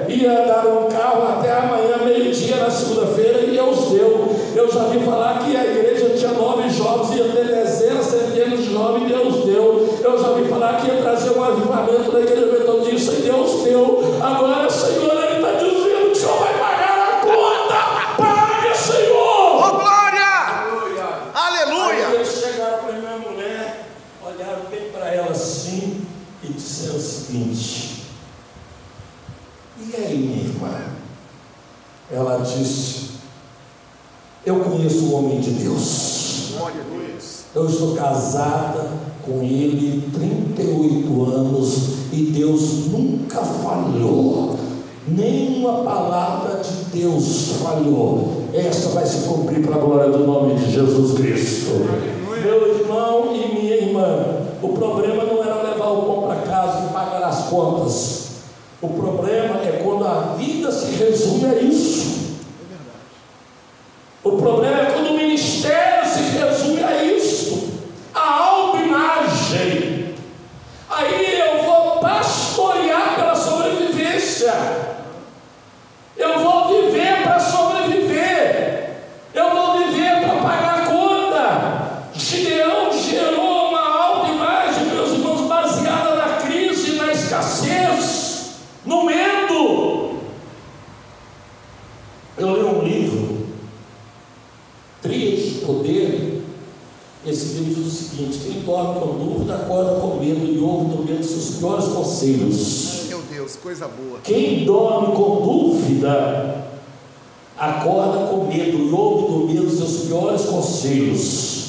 ia dar um carro até amanhã, meio-dia, na segunda-feira, e Deus deu. Eu já vi falar que a igreja tinha 9 jovens, ia ter dezenas, centenas de jovens, e Deus deu. Eu já vi falar que ia trazer um avivamento da igreja metodista, e Deus deu. Agora, Senhor, Ele está dizendo que o Senhor vai pagar a conta. Pague, Senhor! Oh, glória. Aleluia. Aí eles chegaram para minha mulher, olharam bem para ela assim e disseram o seguinte: e aí, minha irmã? Ela disse: eu conheço o homem de Deus. Glória a Deus. Eu estou casada com ele 38 anos e Deus nunca falhou. Nenhuma palavra de Deus falhou. Essa vai se cumprir para a glória do nome de Jesus Cristo. Meu irmão e minha irmã, o problema não era levar o pão para casa e pagar as contas. O problema é quando a vida se resume a isso. O problema é quando o ministério se resume a isso, a autoimagem. Aí eu vou pastorear pela sobrevivência. livro Tríade de Poder, esse livro diz o seguinte: quem dorme com dúvida acorda com medo e ouve do medo seus piores conselhos. Meu Deus, coisa boa. Quem dorme com dúvida acorda com medo e ouve do medo seus piores conselhos.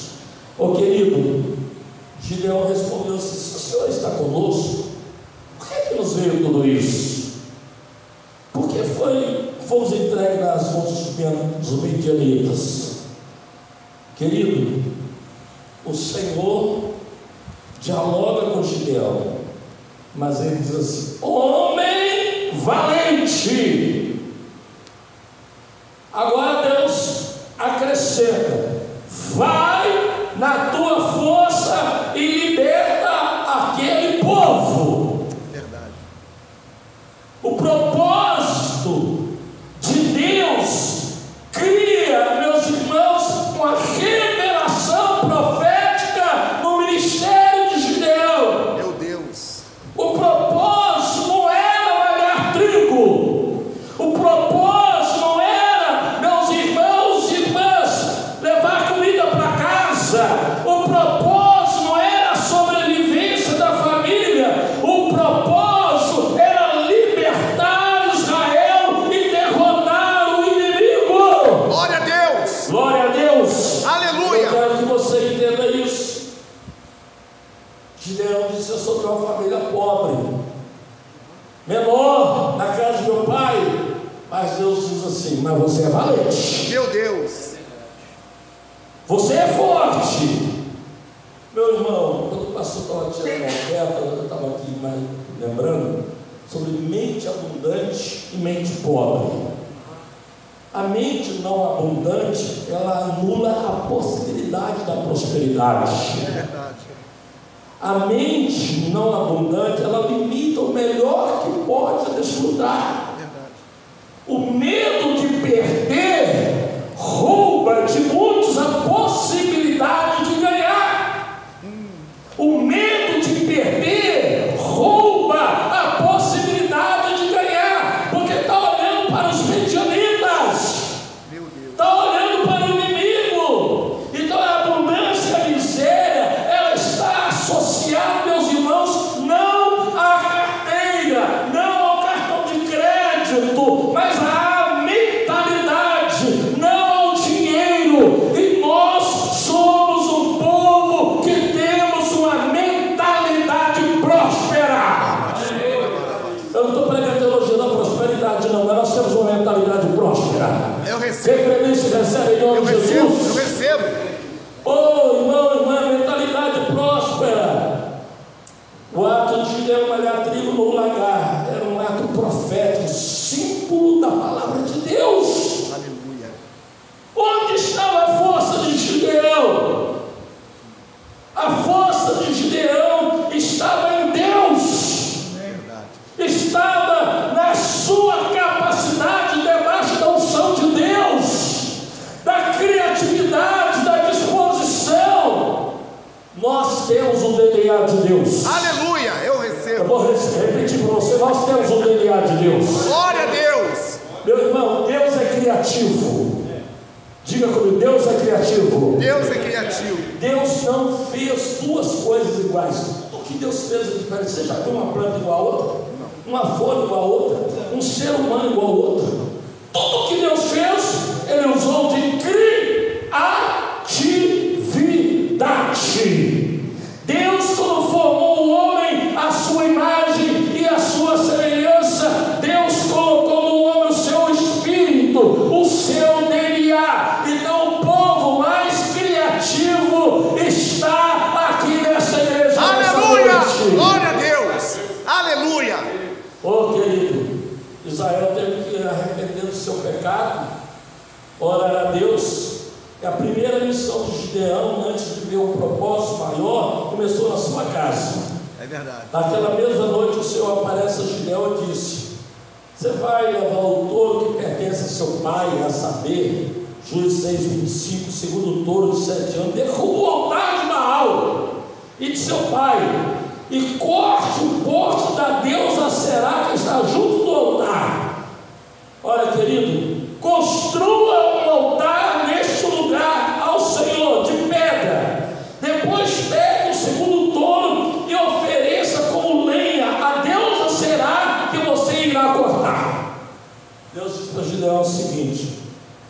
Ô querido, Gideão respondeu assim: se o Senhor está conosco, por que nos veio tudo isso? Por que fomos entregues nas mãos dos midianitas? Querido, o Senhor dialoga com Gideão, mas ele diz assim: homem valente. Agora Deus acrescenta: vai na tua força e liberta aquele povo. Verdade. O propósito de Deus cria, meus irmãos, uma revelação profética no ministério de Gideão. Meu Deus. O propósito não era malhar trigo. O propósito não era, meus irmãos e irmãs, levar comida para casa. O propósito não era a sobrevivência da família. O propósito era libertar Israel e derrotar o inimigo. Glória a Deus. Glória a Deus. Aleluia. Eu quero que você entenda isso. Gideão disse: eu sou de uma família pobre, menor na casa de meu pai, mas Deus diz assim: mas você é valente, Meu Deus. você é forte. Meu irmão, quando o pastor estava tirando a oferta, eu estava aqui mais lembrando sobre mente abundante e mente pobre. A mente não abundante, ela anula a possibilidade da prosperidade. É verdade. A mente não abundante, ela limita o melhor que pode desfrutar. Verdade. O medo de perder rouba de muitos a possibilidade de ganhar. O medo de perder rouba a possibilidade de ganhar, porque está olhando para os midianitas, Meu Deus. está olhando para o inimigo. Então a abundância e a miséria, ela está associada, meus irmãos, não à carteira, não ao cartão de crédito, mas à mentalidade, não ao dinheiro. E nós somos um povo que temos uma mentalidade próspera. Eu não estou pregando teologia da prosperidade, não, mas nós temos uma mentalidade próspera. Eu recebo. Referência recebe em nome Eu de recebo. Eu Jesus. recebo. Oh, irmão, irmã, mentalidade próspera. O ato de Gideão malhar trigo no lagar era um ato profético, símbolo da palavra de Deus. Aleluia. Onde estava a força de Gideão? A força de Gideão estava em Deus. Verdade. Estava na sua capacidade debaixo da unção de Deus, da criatividade, da disposição. Nós temos o DNA de Deus. Aleluia. Eu Eu recebo. vou repetir para você: nós temos o DNA de Deus. Glória a Deus. Meu irmão, Deus é criativo. Diga comigo: Deus é criativo. Deus é criativo. Deus não fez duas coisas iguais. O que Deus fez é diferente. Você já viu uma planta igual a outra? Uma folha igual a outra? Um ser humano igual a outro? Tudo que Deus fez, Ele usou de criatividade. Deus, quando formou o homem à sua imagem e à sua semelhança, Deus colocou no homem o seu espírito, o seu DNA. Então o povo mais criativo está aqui nessa igreja. Aleluia. Nessa noite. Glória a Deus. Aleluia. Oh, querido, Israel teve que arrepender do seu pecado, orar a Deus. E a primeira missão de Gideão, antes de ver um propósito maior, começou na sua casa. É verdade. Naquela mesma noite o Senhor aparece a Gideão e disse: você vai levar o touro que pertence a seu pai, a saber, Juízes 6:25, segundo o touro de 7 anos, derruba o altar de Baal e de seu pai, e corte o poste da deusa Será que está junto do altar. Olha, querido, construa Gideão é o seguinte: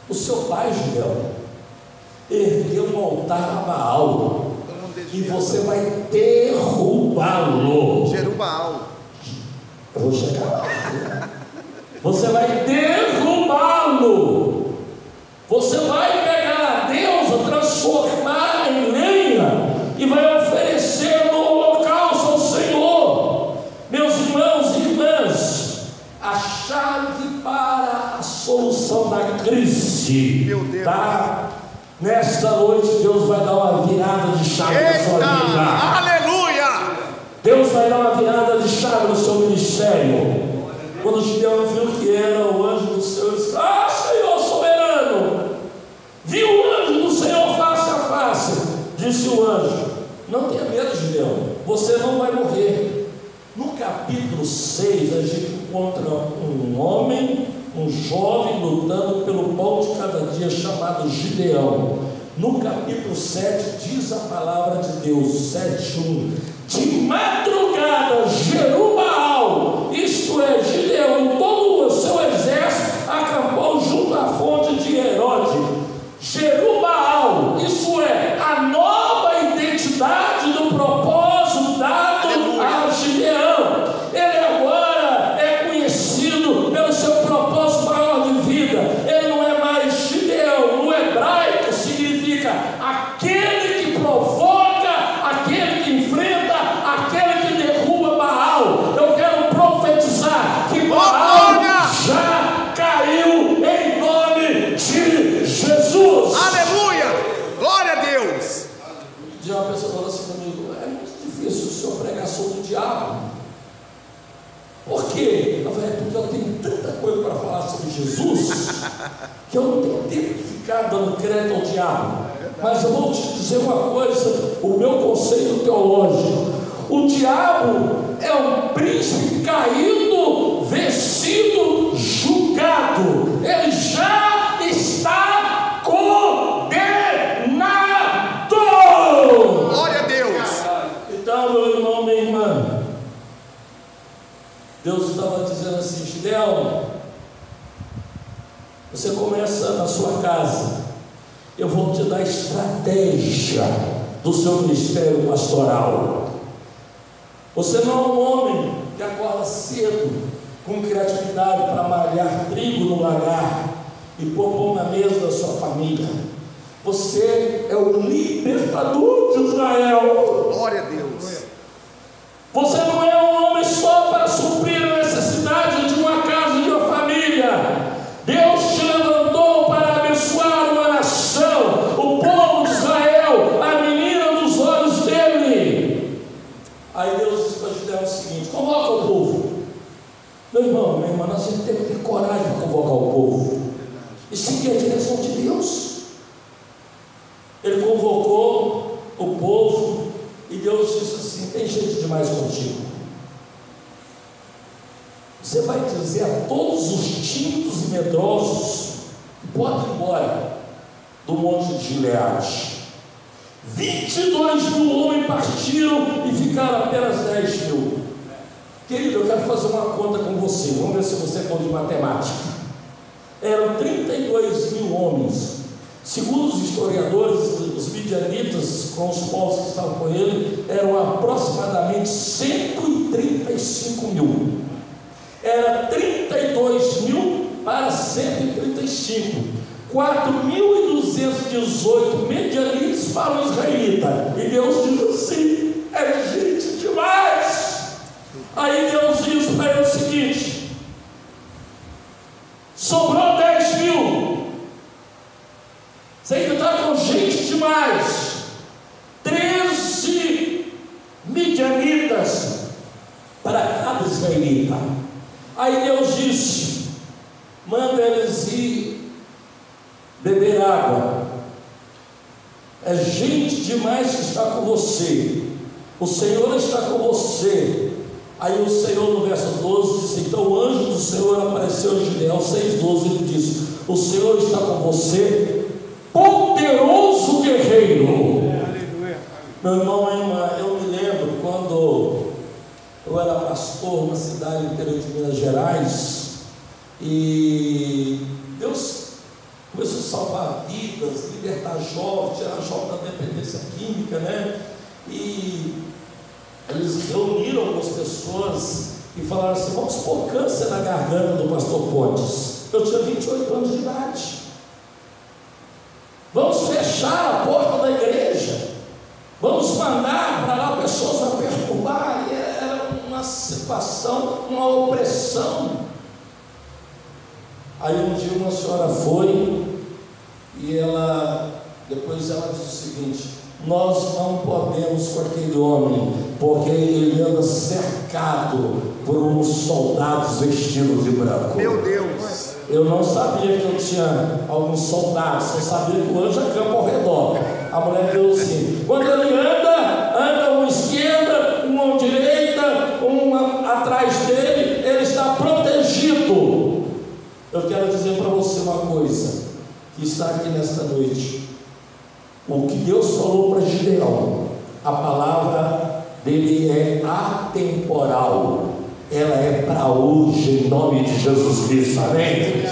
o seu pai, Gideão, ergueu um altar a Baal e você vai derrubá-lo. Jerubaal. Eu vou chegar lá. Você vai derrubá-lo. Você vai pegar a deusa, transformar em lenha e vai oferecer no holocausto ao Senhor. Meus irmãos e irmãs, a chave para a solução da crise está nesta noite. Deus vai dar uma virada de chave na sua vida. Aleluia! Deus vai dar uma virada de chave no seu ministério. Quando Gideão viu que era o anjo do Senhor, disse: ah, Senhor soberano, viu o anjo do Senhor face a face. Disse o anjo: não tenha medo, Gideão, você não vai morrer. No capítulo 6 a gente encontra um homem, um jovem lutando pelo pão de cada dia, chamado Gideão. No capítulo 7 diz a palavra de Deus, 7:1: de madrugada Jerubaal, isto é, Gideão, e todo o seu exército acampou junto à fonte de Herode. Jerubaal, isso é, a nova identidade do propósito dado a Gideão. Ele agora é conhecido pelo seu propósito maior de vida. Ele não é mais Gideão. No hebraico significa aquele que provoca, aquele que enfrenta, aquele que derruba Baal. Eu quero profetizar que Baal já caiu em nome de Jesus. Aleluia! Glória a Deus! Já uma pessoa falou assim comigo: é muito difícil o senhor pregar sobre o diabo. Por quê? Eu falei: porque eu tenho tanta coisa para falar sobre Jesus que eu não tenho tempo de ficar dando crédito ao diabo. Mas eu vou te dizer uma coisa, o meu conceito teológico: o diabo é um príncipe caído, vencido, julgado. Ele já está condenado. Glória a Deus! Então, meu irmão, minha irmã, Deus estava dizendo assim: Gideão, você começa na sua casa, eu vou te dar estratégia do seu ministério pastoral. Você não é um homem que acorda cedo com criatividade para malhar trigo no lagar e pôr pão na mesa da sua família. Você é o libertador de Israel. Glória a Deus! Você não é um homem só para suprir a necessidade de uma casa e de uma família. Deus te levantou para abençoar uma nação, o povo de Israel, a menina dos olhos dele. Aí Deus disse para Gideão o seguinte: convoca o povo. Meu irmão, minha irmã, nós temos que ter coragem para convocar o povo e seguir a direção de Deus. Ele convocou o povo e Deus disse assim: tem gente demais contigo. Você vai dizer a todos os tímidos e medrosos que podem ir embora do monte de Gileade. 22.000 homens partiram e ficaram apenas 10.000. Querido, eu quero fazer uma conta com você. Vamos ver se você é bom de matemática. Eram 32.000 homens. Segundo os historiadores, os midianitas, com os povos que estavam com ele, eram aproximadamente 135.000. Era 32.000 para 135. 4.218 medianitas para o israelita. E Deus diz assim: é gente demais. Aí Deus diz para ele o seguinte: sobrou 10.000. Você ainda está com gente demais. 13 midianitas para cada israelita. Aí Deus disse: manda eles ir beber água. É gente demais que está com você. O Senhor está com você. Aí o Senhor, no verso 12, disse: então o anjo do Senhor apareceu em Gideão. 6:12, ele disse: o Senhor está com você, poderoso guerreiro. Meu irmão, minha irmã, eu me lembro quando eu era pastor numa cidade interior de Minas Gerais, e salvar vidas, libertar jovens, tirar jovens da dependência química, né? E eles reuniram algumas pessoas e falaram assim: vamos pôr câncer na garganta do pastor Pontes. Eu tinha 28 anos de idade. Vamos fechar a porta da igreja. Vamos mandar para lá pessoas a perturbar. E era uma situação, uma opressão. Aí um dia uma senhora foi e depois ela disse o seguinte: nós não podemos com aquele homem, porque ele anda cercado por uns soldados vestidos de branco. Meu Deus! Eu não sabia que eu tinha alguns soldados, eu sabia que o anjo acampa ao redor. A mulher deu assim: quando ele anda uma esquerda, uma direita, uma atrás dele, ele está protegido. Eu quero dizer para você uma coisa, que está aqui nesta noite. O que Deus falou para Gideão, a palavra dele é atemporal. Ela é para hoje, em nome de Jesus Cristo, amém?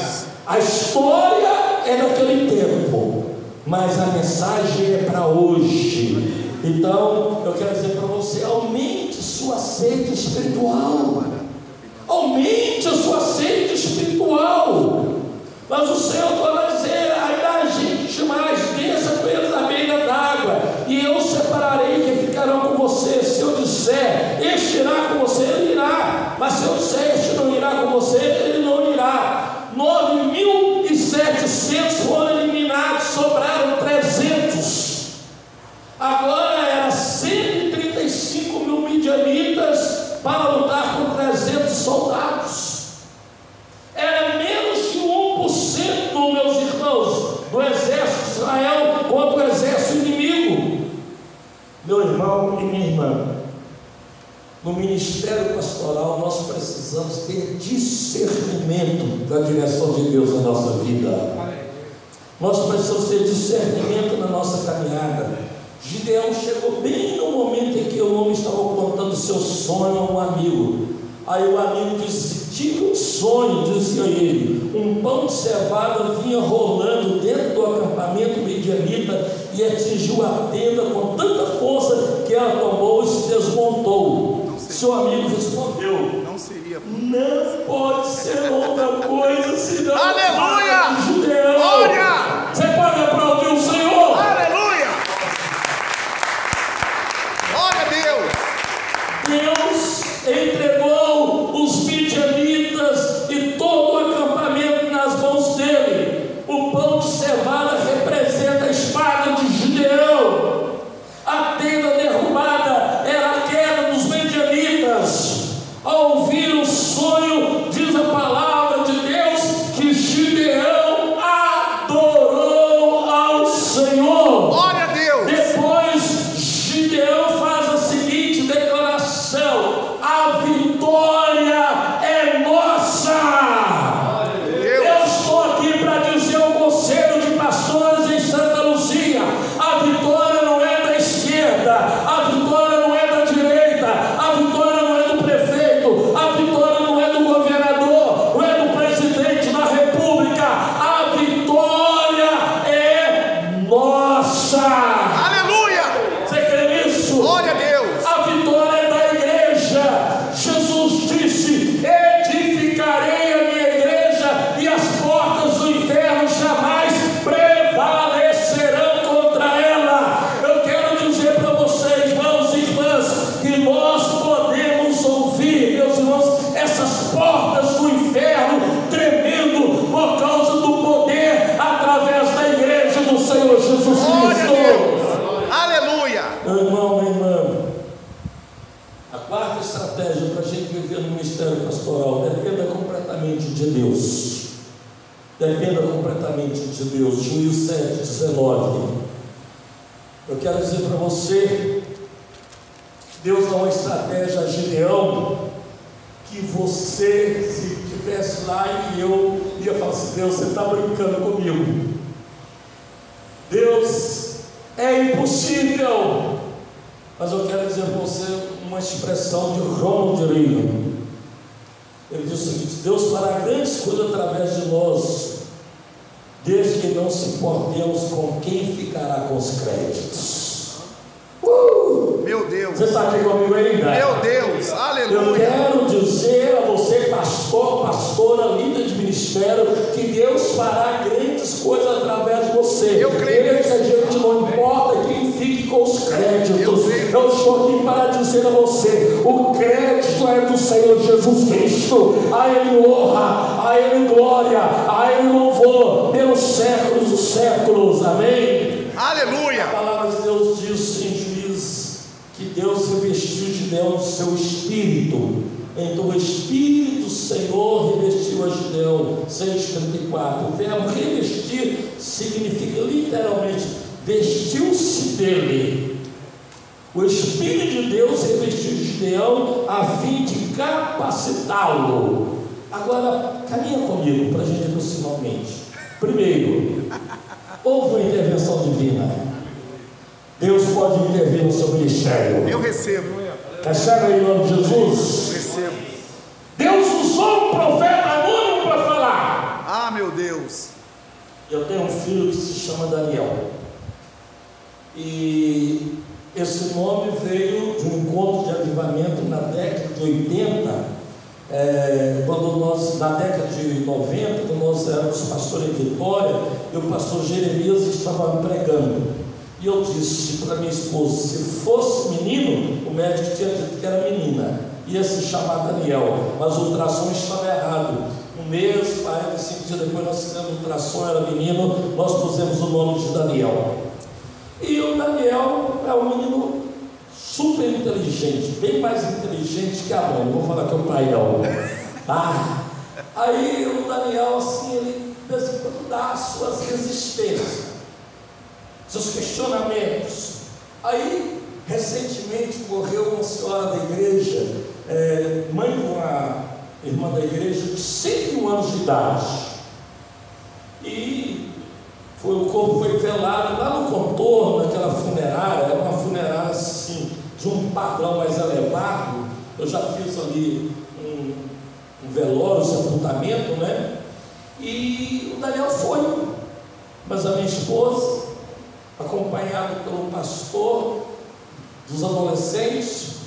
A história é daquele tempo, mas a mensagem é para hoje. Então, eu quero dizer para você: aumente sua sede espiritual. Aumente a sua sede espiritual. Mas o Senhor vai dizer: ainda há gente mais, desça com eles à beira d'água, e eu separarei que ficarão com você. Se eu disser, este irá com você, ele irá. Mas se eu disser, este não irá com você, ele não irá. 9.700 foram eliminados, sobraram 300. Agora era 135 mil midianitas para lutar com 300 soldados. Era menos de 1%, meus irmãos, do exército de Israel contra o exército inimigo. Meu irmão e minha irmã, no ministério pastoral nós precisamos ter discernimento da direção de Deus na nossa vida. Nós precisamos ter discernimento na nossa caminhada. Gideão chegou bem no momento em que o homem estava contando seu sonho a um amigo. Aí o amigo disse: tive um sonho, dizia ele. Um pão de cevada vinha rolando dentro do acampamento midianita e atingiu a tenda com tanta força que ela tomou e se desmontou. Seu amigo respondeu: não pode ser outra coisa senão aleluia! Gideão. Glória! Você pode aplaudir o Senhor? Aleluia! Glória a Deus! Deus entregou os midianitas e todo o acampamento nas mãos dele. O pão de cevada representa a espada de Gideão. A tenda derrubada era a queda dos midianitas. Ao ouvir o sonho, diz a palavra de Deus que Gideão adorou ao Senhor. Glória a Deus! Depois Gideão faz a seguinte declaração: a vitória é nossa. Eu estou aqui para dizer ao conselho de pastores em Santa Luzia: a vitória não é da esquerda, a vitória não é da direita, a vitória não é do prefeito, a vitória não é do governador, não é do presidente da república, a vitória é nossa. Aleluia! Você crê nisso? Glória a Deus! A vitória é da igreja. Jesus disse: edificarei a minha igreja e as portas do inferno jamais prevalecerão contra ela. Eu quero dizer para vocês, irmãos e irmãs, que nós podemos ouvir, meus irmãos, essas portas do inferno tremendo por causa do poder através da igreja do Senhor Jesus Glória a Cristo. Deus! Aleluia! Meu irmão, minha irmã, a quarta estratégia para a gente viver no ministério pastoral: dependa completamente de Deus. Dependa completamente de Deus. Juízes 7:19. Eu quero dizer para você: Deus dá uma estratégia a Gideão que você, se estivesse lá e eu ia falar assim: Deus, você está brincando comigo. Deus, é impossível. Mas eu quero dizer para você uma expressão de Ronald Reagan. Ele diz o seguinte: Deus fará grandes coisas através de nós, desde que não se importemos com quem ficará com os créditos. Meu Deus. Você está aqui comigo ainda? Meu Deus, aleluia. Eu quero dizer a você, pastor, pastora, líder de ministério, que Deus fará grandes coisas através de você. Eu creio que a gente não importa quem fique com os créditos. Eu estou aqui para dizer a você: o crédito é do Senhor Jesus Cristo. A Ele honra, a Ele glória, a Ele louvor pelos séculos dos séculos. Amém? Aleluia. A palavra de Deus diz em Juízes que Deus revestiu Gideão do seu espírito. Então o Espírito do Senhor revestiu a Gideão. 6,34. O verbo revestir significa literalmente vestiu-se dele. O Espírito de Deus revestiu Gideão a fim de capacitá-lo. Agora caminha comigo para a gente aproximar a mente. Primeiro, houve uma intervenção divina. Deus pode intervir no seu ministério. Eu recebo. Recebe em nome de Jesus. Recebo. Deus usou um profeta anônimo para falar. Ah, meu Deus. Eu tenho um filho que se chama Daniel. E esse nome veio de um encontro de avivamento na década de 80. Quando nós, na década de 90, quando nós éramos pastor em Vitória, e o pastor Jeremias estava pregando. E eu disse para minha esposa: se fosse menino, o médico tinha dito que era menina, ia se chamar Daniel, mas o ultrassom estava errado. Um mês, 45 dias depois, nós fizemos o ultrassom, era menino, nós pusemos o nome de Daniel. E o Daniel é um menino super inteligente, bem mais inteligente que a mãe, não vou falar que é o pai não. Aí o Daniel, assim, ele de vez em quando dá as suas resistências, seus questionamentos. Aí, recentemente, morreu uma senhora da igreja, mãe de uma irmã da igreja, de 101 anos de idade. E o corpo foi velado lá no contorno daquela funerária. Era uma funerária assim, de um padrão mais elevado. Eu já fiz ali um velório, sepultamento, né? E o Daniel foi, mas a minha esposa, acompanhado pelo pastor dos adolescentes,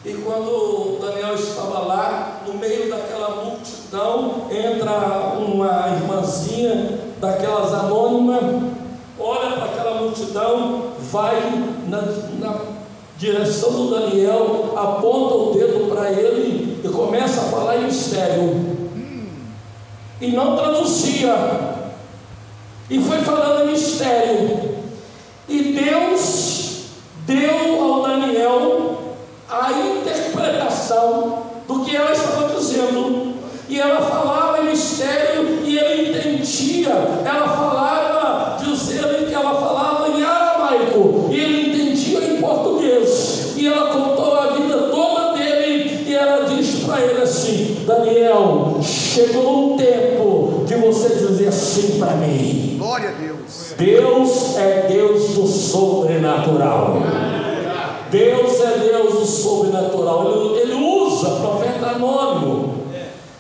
e quando o Daniel estava lá, no meio daquela multidão, entra uma irmãzinha daquelas anônimas, olha para aquela multidão, vai na direção do Daniel, aponta o dedo para ele e começa a falar em mistério, e não traduzia, e foi falando em mistério. E Deus deu ao Daniel a interpretação do que ela estava dizendo. E ela falava em mistério e ele entendia. Ela falava, dizendo que ela falava em aramaico e ele entendia em português. E ela contou a vida toda dele e ela disse para ele assim: Daniel, chegou o tempo de você dizer sim para mim. Glória a Deus. Deus é Deus do sobrenatural. Deus é Deus do sobrenatural. Ele usa profeta anônimo.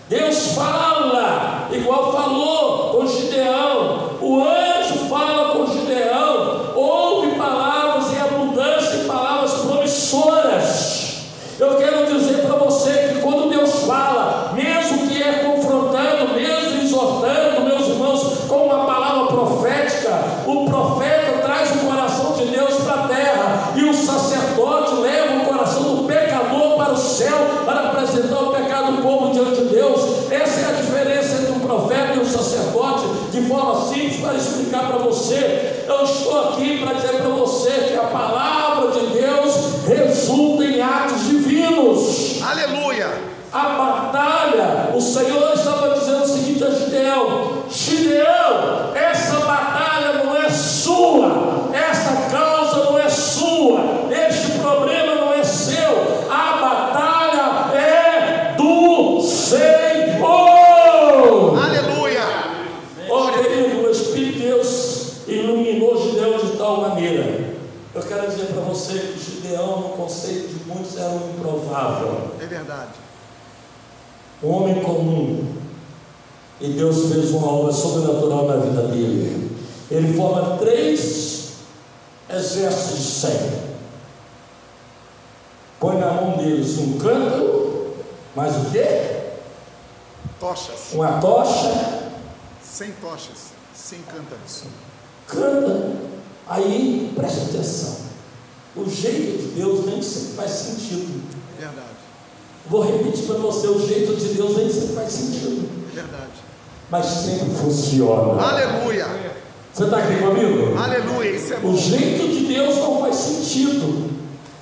Deus fala, igual falou com Gideão. O anjo fala com Gideão. Ouve palavras em abundância e palavras promissoras. Eu quero dizer para você que quando Deus fala, mesmo que é confrontando, mesmo exortando, meus irmãos, com uma palavra profética, o profeta traz o coração de Deus para a terra, e o sacerdote leva o coração do pecador para o céu, para apresentar o pecado do povo diante de Deus. Essa é a diferença entre um profeta e um sacerdote, de forma simples para explicar para você. Eu estou aqui para dizer para você que a palavra de Deus resulta em atos divinos. Aleluia. A batalha, o Senhor estava dizendo o seguinte a Gideão: Gideão, essa batalha não é sua, essa causa não é sua, este problema não é seu, a batalha é do Senhor. Aleluia. Oh querido, o Espírito de Deus iluminou Gideão de tal maneira. Eu quero dizer para você que Gideão, no conceito de muitos, era um improvável. É verdade. Um homem comum, E Deus fez uma obra sobrenatural na vida dele. Ele forma 3 exércitos de 100. Põe na mão deles um cântaro, mais o quê? Tochas. Uma tocha. 100 tochas, 100 cântaros. Canta. Aí, preste atenção. O jeito de Deus nem sempre faz sentido. Verdade. Vou repetir para você: o jeito de Deus nem sempre faz sentido. Verdade. Mas sempre funciona. Aleluia. Você está aqui comigo? Aleluia. Isso é bom. O jeito de Deus não faz sentido,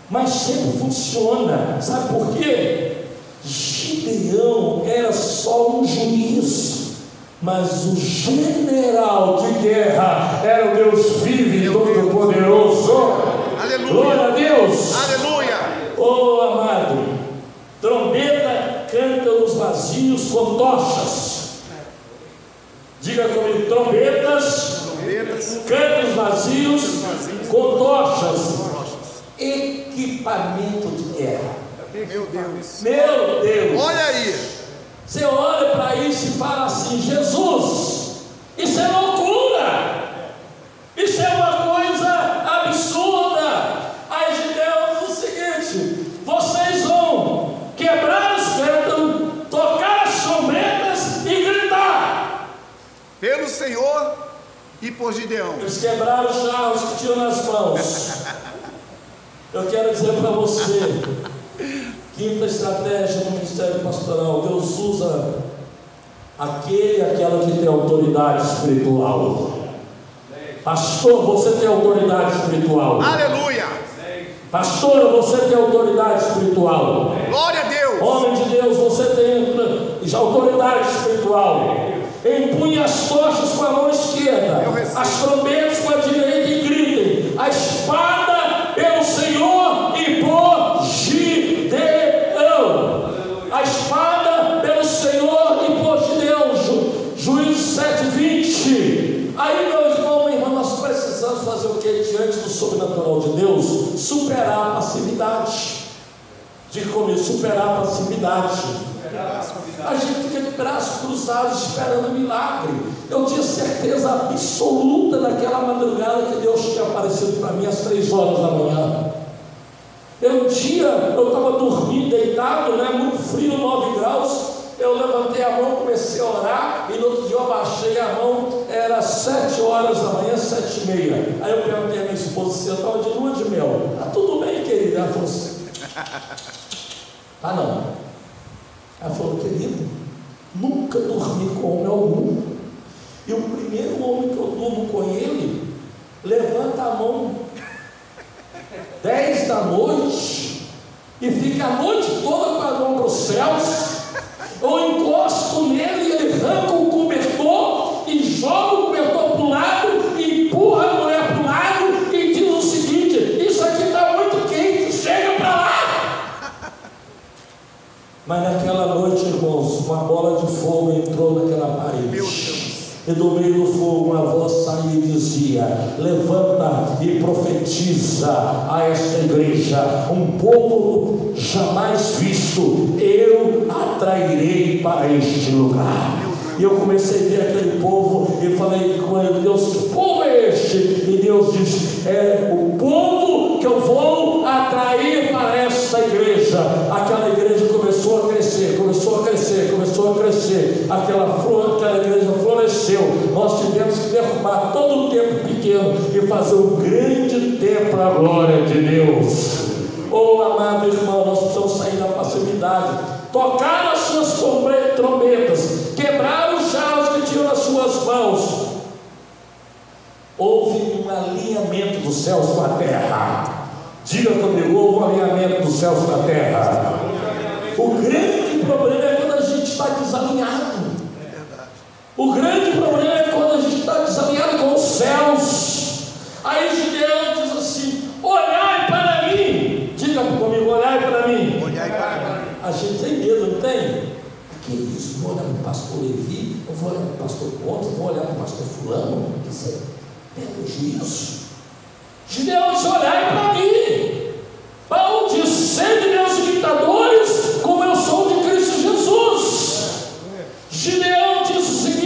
mas sempre funciona. Sabe por quê? Gideão era só um juiz, mas o general de guerra era o Deus vivo e todo-poderoso. Aleluia. Glória a Deus. Aleluia. Oh amado, trombeta canta os vazios com tochas. Diga comigo: trombetas canta os vazios com tochas. Equipamento de guerra. Meu Deus. Meu Deus. Olha aí. Você olha para isso e fala assim: Jesus, isso é loucura, isso é uma coisa absurda. Aí Gideão diz o seguinte: vocês vão quebrar os cântaros, tocar as trombetas e gritar. Pelo Senhor e por Gideão. Eles quebraram os jarros que tinham nas mãos. Eu quero dizer para você: quinta estratégia no ministério pastoral, Deus usa aquele e aquela que tem autoridade espiritual. Pastor, você tem autoridade espiritual. Aleluia. Pastora, você tem autoridade espiritual. Glória a Deus. Homem de Deus, você tem autoridade espiritual. Empunhe as tochas com a mão esquerda, as trombetas com a direita e gritem: a espada pelo Senhor e por Gideão. A espada pelo Senhor e por Gideão. Juízes 7:20. Aí, meu irmão, minha irmã, nós precisamos fazer o que diante do sobrenatural de Deus? Superar a passividade. Diga comigo: superar a passividade. A gente fica de braços cruzados esperando milagre. Eu tinha certeza absoluta naquela madrugada que Deus tinha aparecido para mim às 3 horas da manhã. Um dia eu estava dormindo, deitado, muito frio, 9 graus. Eu levantei a mão, comecei a orar, e no outro dia eu abaixei a mão, era 7 horas da manhã, 7:30. Aí eu perguntei a minha esposa se eu estava de lua de mel. Tá tudo bem, querida? Ela falou assim: ah, não. Ela falou: querido, nunca dormi com homem algum, e o primeiro homem que eu durmo com ele, levanta a mão 10 da noite e fica a noite toda com a mão para os céus. Eu encosto nele e ele arranca o cobertor e joga o cobertor para o lado e empurra a mulher para o lado e diz o seguinte: isso aqui está muito quente, chega para lá. Mas naquela noite, irmãos, uma bola de fogo entrou naquela parede. E do meio do fogo uma voz saía e dizia: levanta e profetiza a esta igreja um povo jamais visto, eu atrairei para este lugar. E eu comecei a ver aquele povo e falei com ele: Deus, que povo é este? E Deus disse: é o povo que eu vou atrair para esta igreja. Aquela igreja começou a crescer, começou a crescer, começou a crescer. Aquela igreja floresceu. Nós tivemos que derrubar todo o templo pequeno e fazer um grande templo para a glória de Deus. Oh, amado irmão, nós precisamos sair da passividade. Tocar as suas trombetas, quebrar os jarros que tinham nas suas mãos. Houve um alinhamento dos céus com a terra. Diga comigo: houve um alinhamento dos céus com a terra. O grande problema é quando a gente está desalinhado. O grande problema é quando a gente está desalinhado com os céus. Aí Gideão diz assim: olhai para mim. Diga comigo: olhai para mim. Olhai para mim. A gente tem medo, não tem? Que isso? Vou olhar para o pastor Levi, eu vou olhar para o pastor Pontes, eu vou olhar para o pastor Fulano. Isso é juízo. Gideão diz: olhai para mim. Pão de sede, meus imitadores, como eu sou de Cristo Jesus. Gideão disse o seguinte: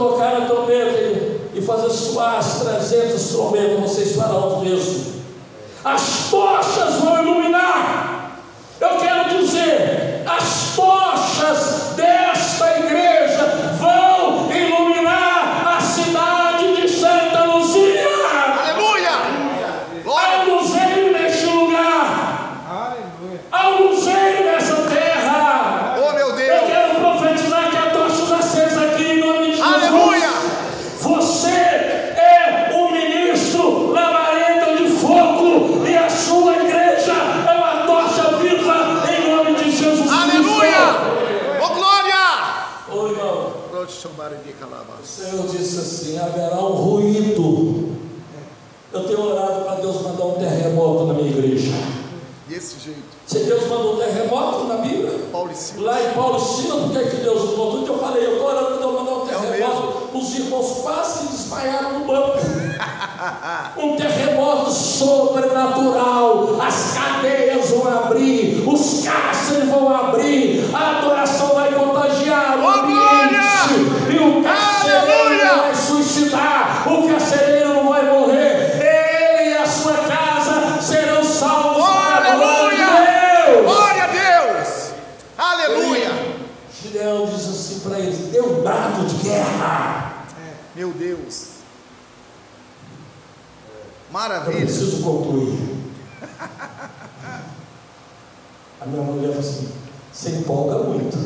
tocar a trombeta e fazer soar as 300 trombetas, vocês farão o mesmo. As tochas vão iluminar. Eu quero dizer, as tochas desta igreja vão iluminar a cidade de Santa Luzia. Aleluia! Há um luzeiro neste lugar. Aleluia. Há um luzeiro nessa terra. Oh, meu Eu Deus! quero profetizar que há tochas acesas aqui em nome de Jesus. Aleluia! Você é o ministro labareda de fogo e a sua igreja é uma tocha viva em nome de Jesus. Aleluia! Oh, glória! Ô irmão, o Senhor disse assim: haverá um ruído. Eu tenho orado para Deus mandar um terremoto na minha igreja. Desse jeito. Se Deus mandou um terremoto na Bíblia, Paulo e Silas. lá em Paulo e Silas, por que que Deus não mandou? Eu falei, eu estou orando para Deus mandar um terremoto. Os irmãos quase desmaiaram no banco. Um terremoto sobrenatural. As cadeias vão abrir, os cárceres vão abrir, a adoração vai contagiar o ambiente, e o carcereiro vai suicidar, o carcereiro não vai morrer, ele e a sua casa serão salvos. Glória a Deus! Aleluia! Gideão diz assim para eles: dê um brado de guerra. Meu Deus! Eu Maravilha! preciso concluir. A minha mulher falou assim: você empolga muito.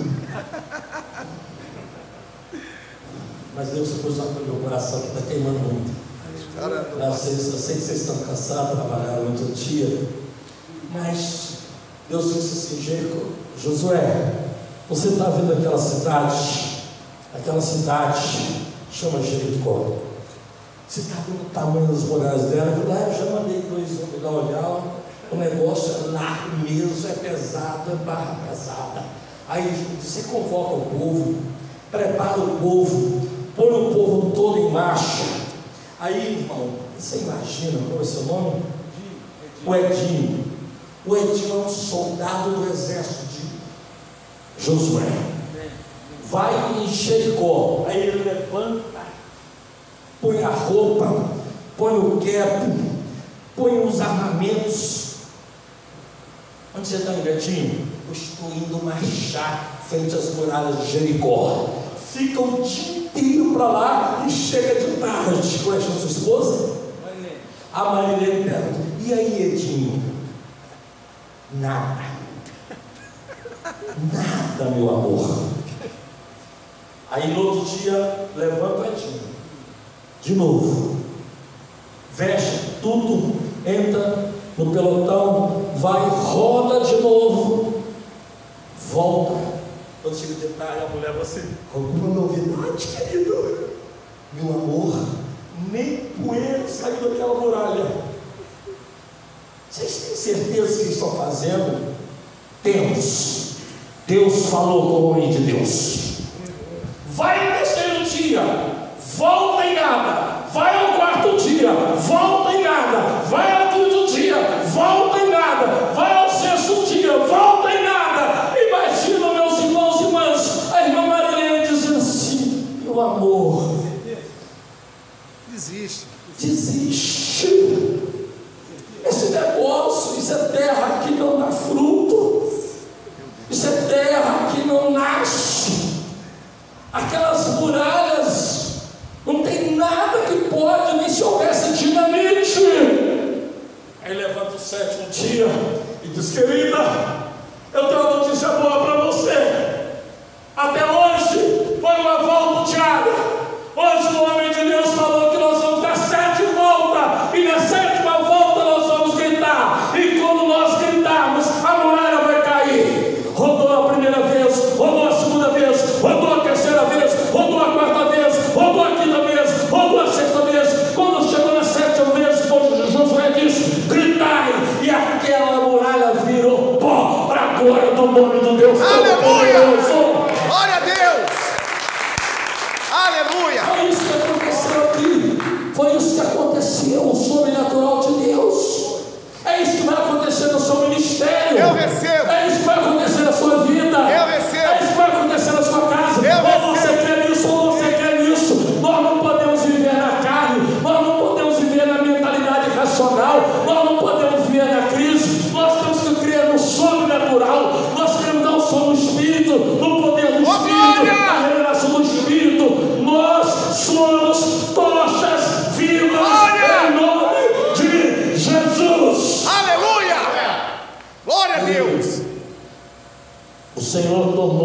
Mas Deus pôs no meu coração que está queimando muito. Eu sei que vocês estão cansados, trabalharam muito dia. Mas Deus disse assim: Jericó, Josué, você está vendo aquela cidade? Aquela cidade chama Jericó. Você está vendo o tamanho das muralhas dela? Eu já mandei 2 homens lá olhar. O negócio é largo mesmo, é pesado, é barra pesada. Aí você convoca o povo, prepara o povo, põe o povo todo em marcha. Aí, irmão, você imagina qual é o seu nome? O Edinho. O Edinho é um soldado do exército de Josué. Vai em Jericó. Aí ele levanta, põe a roupa, põe o cap, põe os armamentos. Onde você está, Edinho? Eu estou indo marchar frente às muralhas de Jericó. Fica o dia inteiro para lá e chega de tarde. Conhece a sua esposa? A Marilene pergunta: e aí, Edinho? Nada. Nada, meu amor. Aí no outro dia, levanta o Edinho de novo, veste tudo, entra no pelotão, vai, roda de novo, volta. Quando chega de tarde, a mulher vai assim: alguma novidade, querido? Meu amor, nem poeira saiu daquela muralha. Vocês têm certeza que estão fazendo? Temos. Deus falou com o homem de Deus. Vai no terceiro dia, volta em nada. Vai ao quarto dia, volta em nada. Vai ao quinto dia, volta em nada. Vai ao sexto dia, volta em nada. Imagina, meus irmãos e irmãs, a irmã Marilene dizendo assim: meu amor, Desiste. desiste. Esse negócio, isso é terra que não dá fruto, isso é terra que não nasce. Aquelas muralhas não tem nada que pode, nem se houvesse dinamite. Aí levanta o 7º dia e diz: querida, eu tenho uma notícia boa para você. Até hoje foi uma volta diária. Hoje o homem de Deus falou que nós vamos dar 7 voltas, e na 7ª volta nós vamos gritar, e quando nós gritarmos, a muralha vai cair. Rodou a primeira vez, rodou a segunda vez, rodou a terceira vez, rodou a quarta vez, rodou a quinta vez, rodou a sexta vez. Quando chegou na 7ª vez, Josué disse: gritai, e aquela muralha virou pó para a glória do nome do Deus.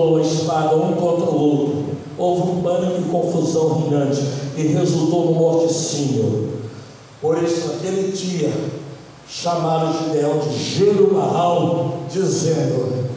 levantou a espada um contra o outro. Houve um pânico e confusão reinante, e resultou no morticínio. Por isso, naquele dia, chamaram Gideão de Jerubbaal, dizendo: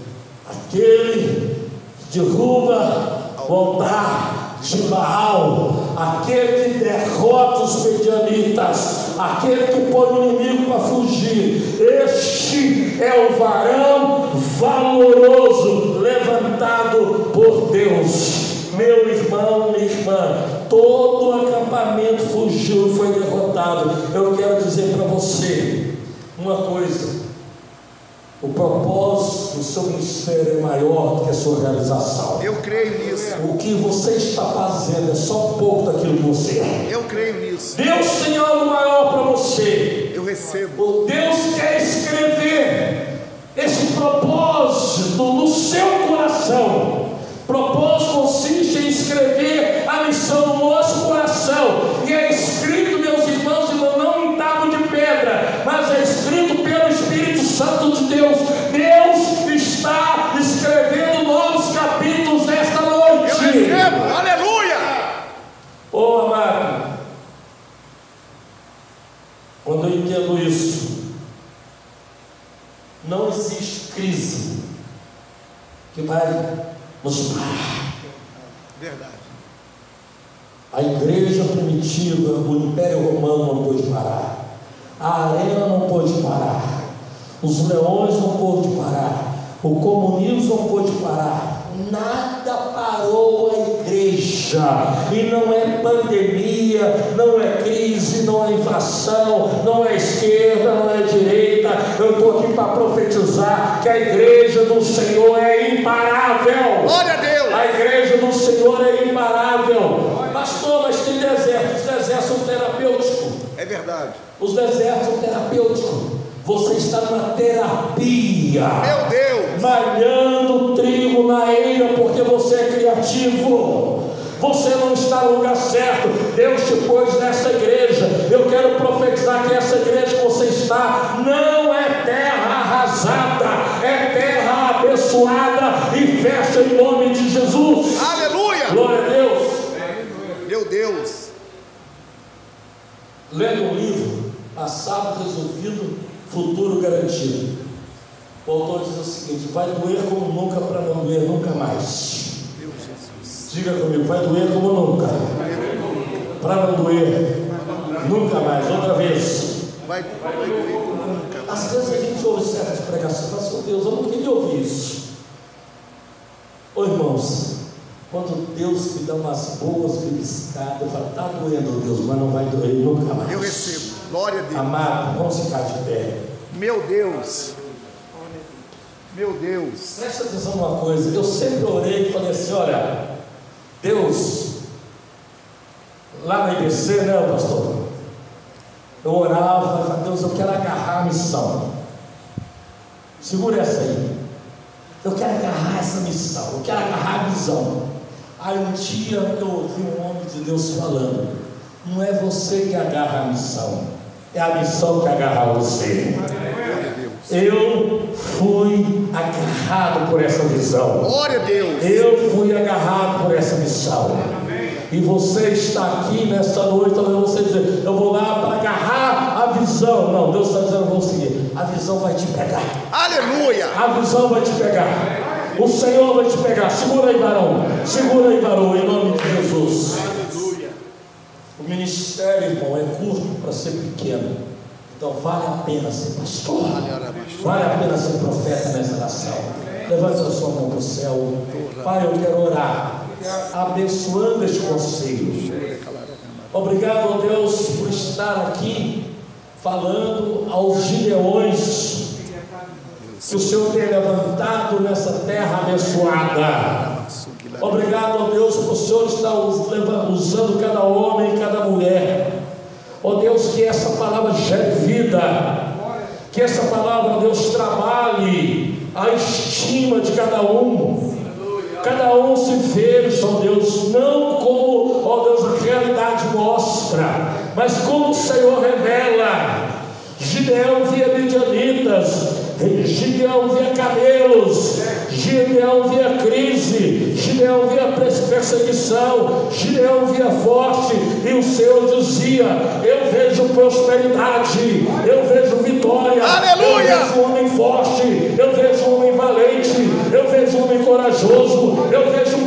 aquele que derruba o altar de Baal, aquele que derrota os medianitas, aquele que põe o inimigo para fugir, este é o varão valoroso levantado por Deus. Meu irmão, minha irmã, todo o acampamento fugiu e foi derrotado. Eu quero dizer para você uma coisa: o propósito do seu ministério é maior do que a sua realização. Eu creio nisso. O que você está fazendo é só um pouco daquilo que você é. Eu creio nisso. Deus tem algo maior para você. Eu recebo. Deus quer escrever esse propósito no seu coração. Propósito consiste em escrever a missão no nosso coração, e é escrito, meus irmãos, não em tábua de pedra, mas é escrito pelo Espírito Santo de Deus. Deus está escrevendo novos capítulos nesta noite. Eu recebo, aleluia! Oh, amado, quando eu entendo isso, não existe crise que vai nos parar. Verdade. A igreja primitiva, o Império Romano não pôde parar, a arena não pôde parar, os leões não pôde parar, o comunismo não pôde parar, nada parou a igreja. E não é pandemia, não é crise, não é inflação, não é esquerda, não é direita. Eu estou aqui para profetizar que a igreja do Senhor é imparável. Glória a Deus! A igreja do Senhor é imparável. Pastor, mas tem desertos. Os desertos são terapêuticos. É verdade. Os desertos são terapêuticos. Você está numa terapia. Meu Deus! Malhando trigo na eira, porque você é criativo. Você não está no lugar certo. Deus te pôs nessa igreja. Eu quero profetizar que essa igreja que você está não é terra arrasada, é terra abençoada e fecha em nome de Jesus. Aleluia! Glória a Deus. Meu Deus! Lendo um livro, passado resolvido, futuro garantido. O autor diz o seguinte: vai doer como nunca para não doer nunca mais. Meu Jesus! Diga comigo, vai doer como nunca para não doer nunca mais. Outra vez. Vai doer como nunca. Às vezes a gente ouve certas pregações e fala assim: Deus, eu não queria ouvir isso. Ô irmãos, quando Deus me dá umas boas beliscadas, eu falo: está doendo, Deus, mas não vai doer nunca mais. Eu recebo. Glória a Deus. Amado, vamos ficar de pé. Meu Deus. Meu Deus. Presta atenção numa coisa. Eu sempre orei e falei assim: olha, Deus, lá na IBC, né, pastor? Eu orava e falava: Deus, eu quero agarrar a missão. Segura essa aí. Eu quero agarrar essa missão. Eu quero agarrar a visão. Aí um dia eu ouvi um homem de Deus falando: não é você que agarra a missão, é a missão que agarra você. Eu fui agarrado por essa visão. Glória a Deus. Eu fui agarrado por essa missão. E você está aqui nesta noite, talvez você dizer: eu vou lá para agarrar a visão. Não, Deus está dizendo o seguinte: a visão vai te pegar. Aleluia. A visão vai te pegar. O Senhor vai te pegar. Segura aí, varão. Segura aí, varão, em nome de Jesus. Aleluia. O ministério, irmão, é curto para ser pequeno. Então vale a pena ser pastor. Vale a pena ser profeta nessa nação. Levante a sua mão para o céu. Pai, eu quero orar, abençoando este conselho. Obrigado, ó Deus, por estar aqui falando aos gideões que o Senhor tem levantado nessa terra abençoada. Obrigado, ó Deus, por o Senhor estar usando cada homem e cada mulher. Ó Deus, que essa palavra gere vida, que essa palavra, ó Deus, trabalhe a estima de cada um. Cada um se veja, ó Deus, não como, ó Deus, a realidade mostra, mas como o Senhor revela. Gideão via midianitas, Gideão via camelos, Gideão via crise, Gideão via perseguição, Gideão via forte, e o Senhor dizia: eu vejo prosperidade, eu vejo vitória, Aleluia! eu vejo um homem forte, eu vejo um homem valente, eu vejo um homem corajoso, eu vejo um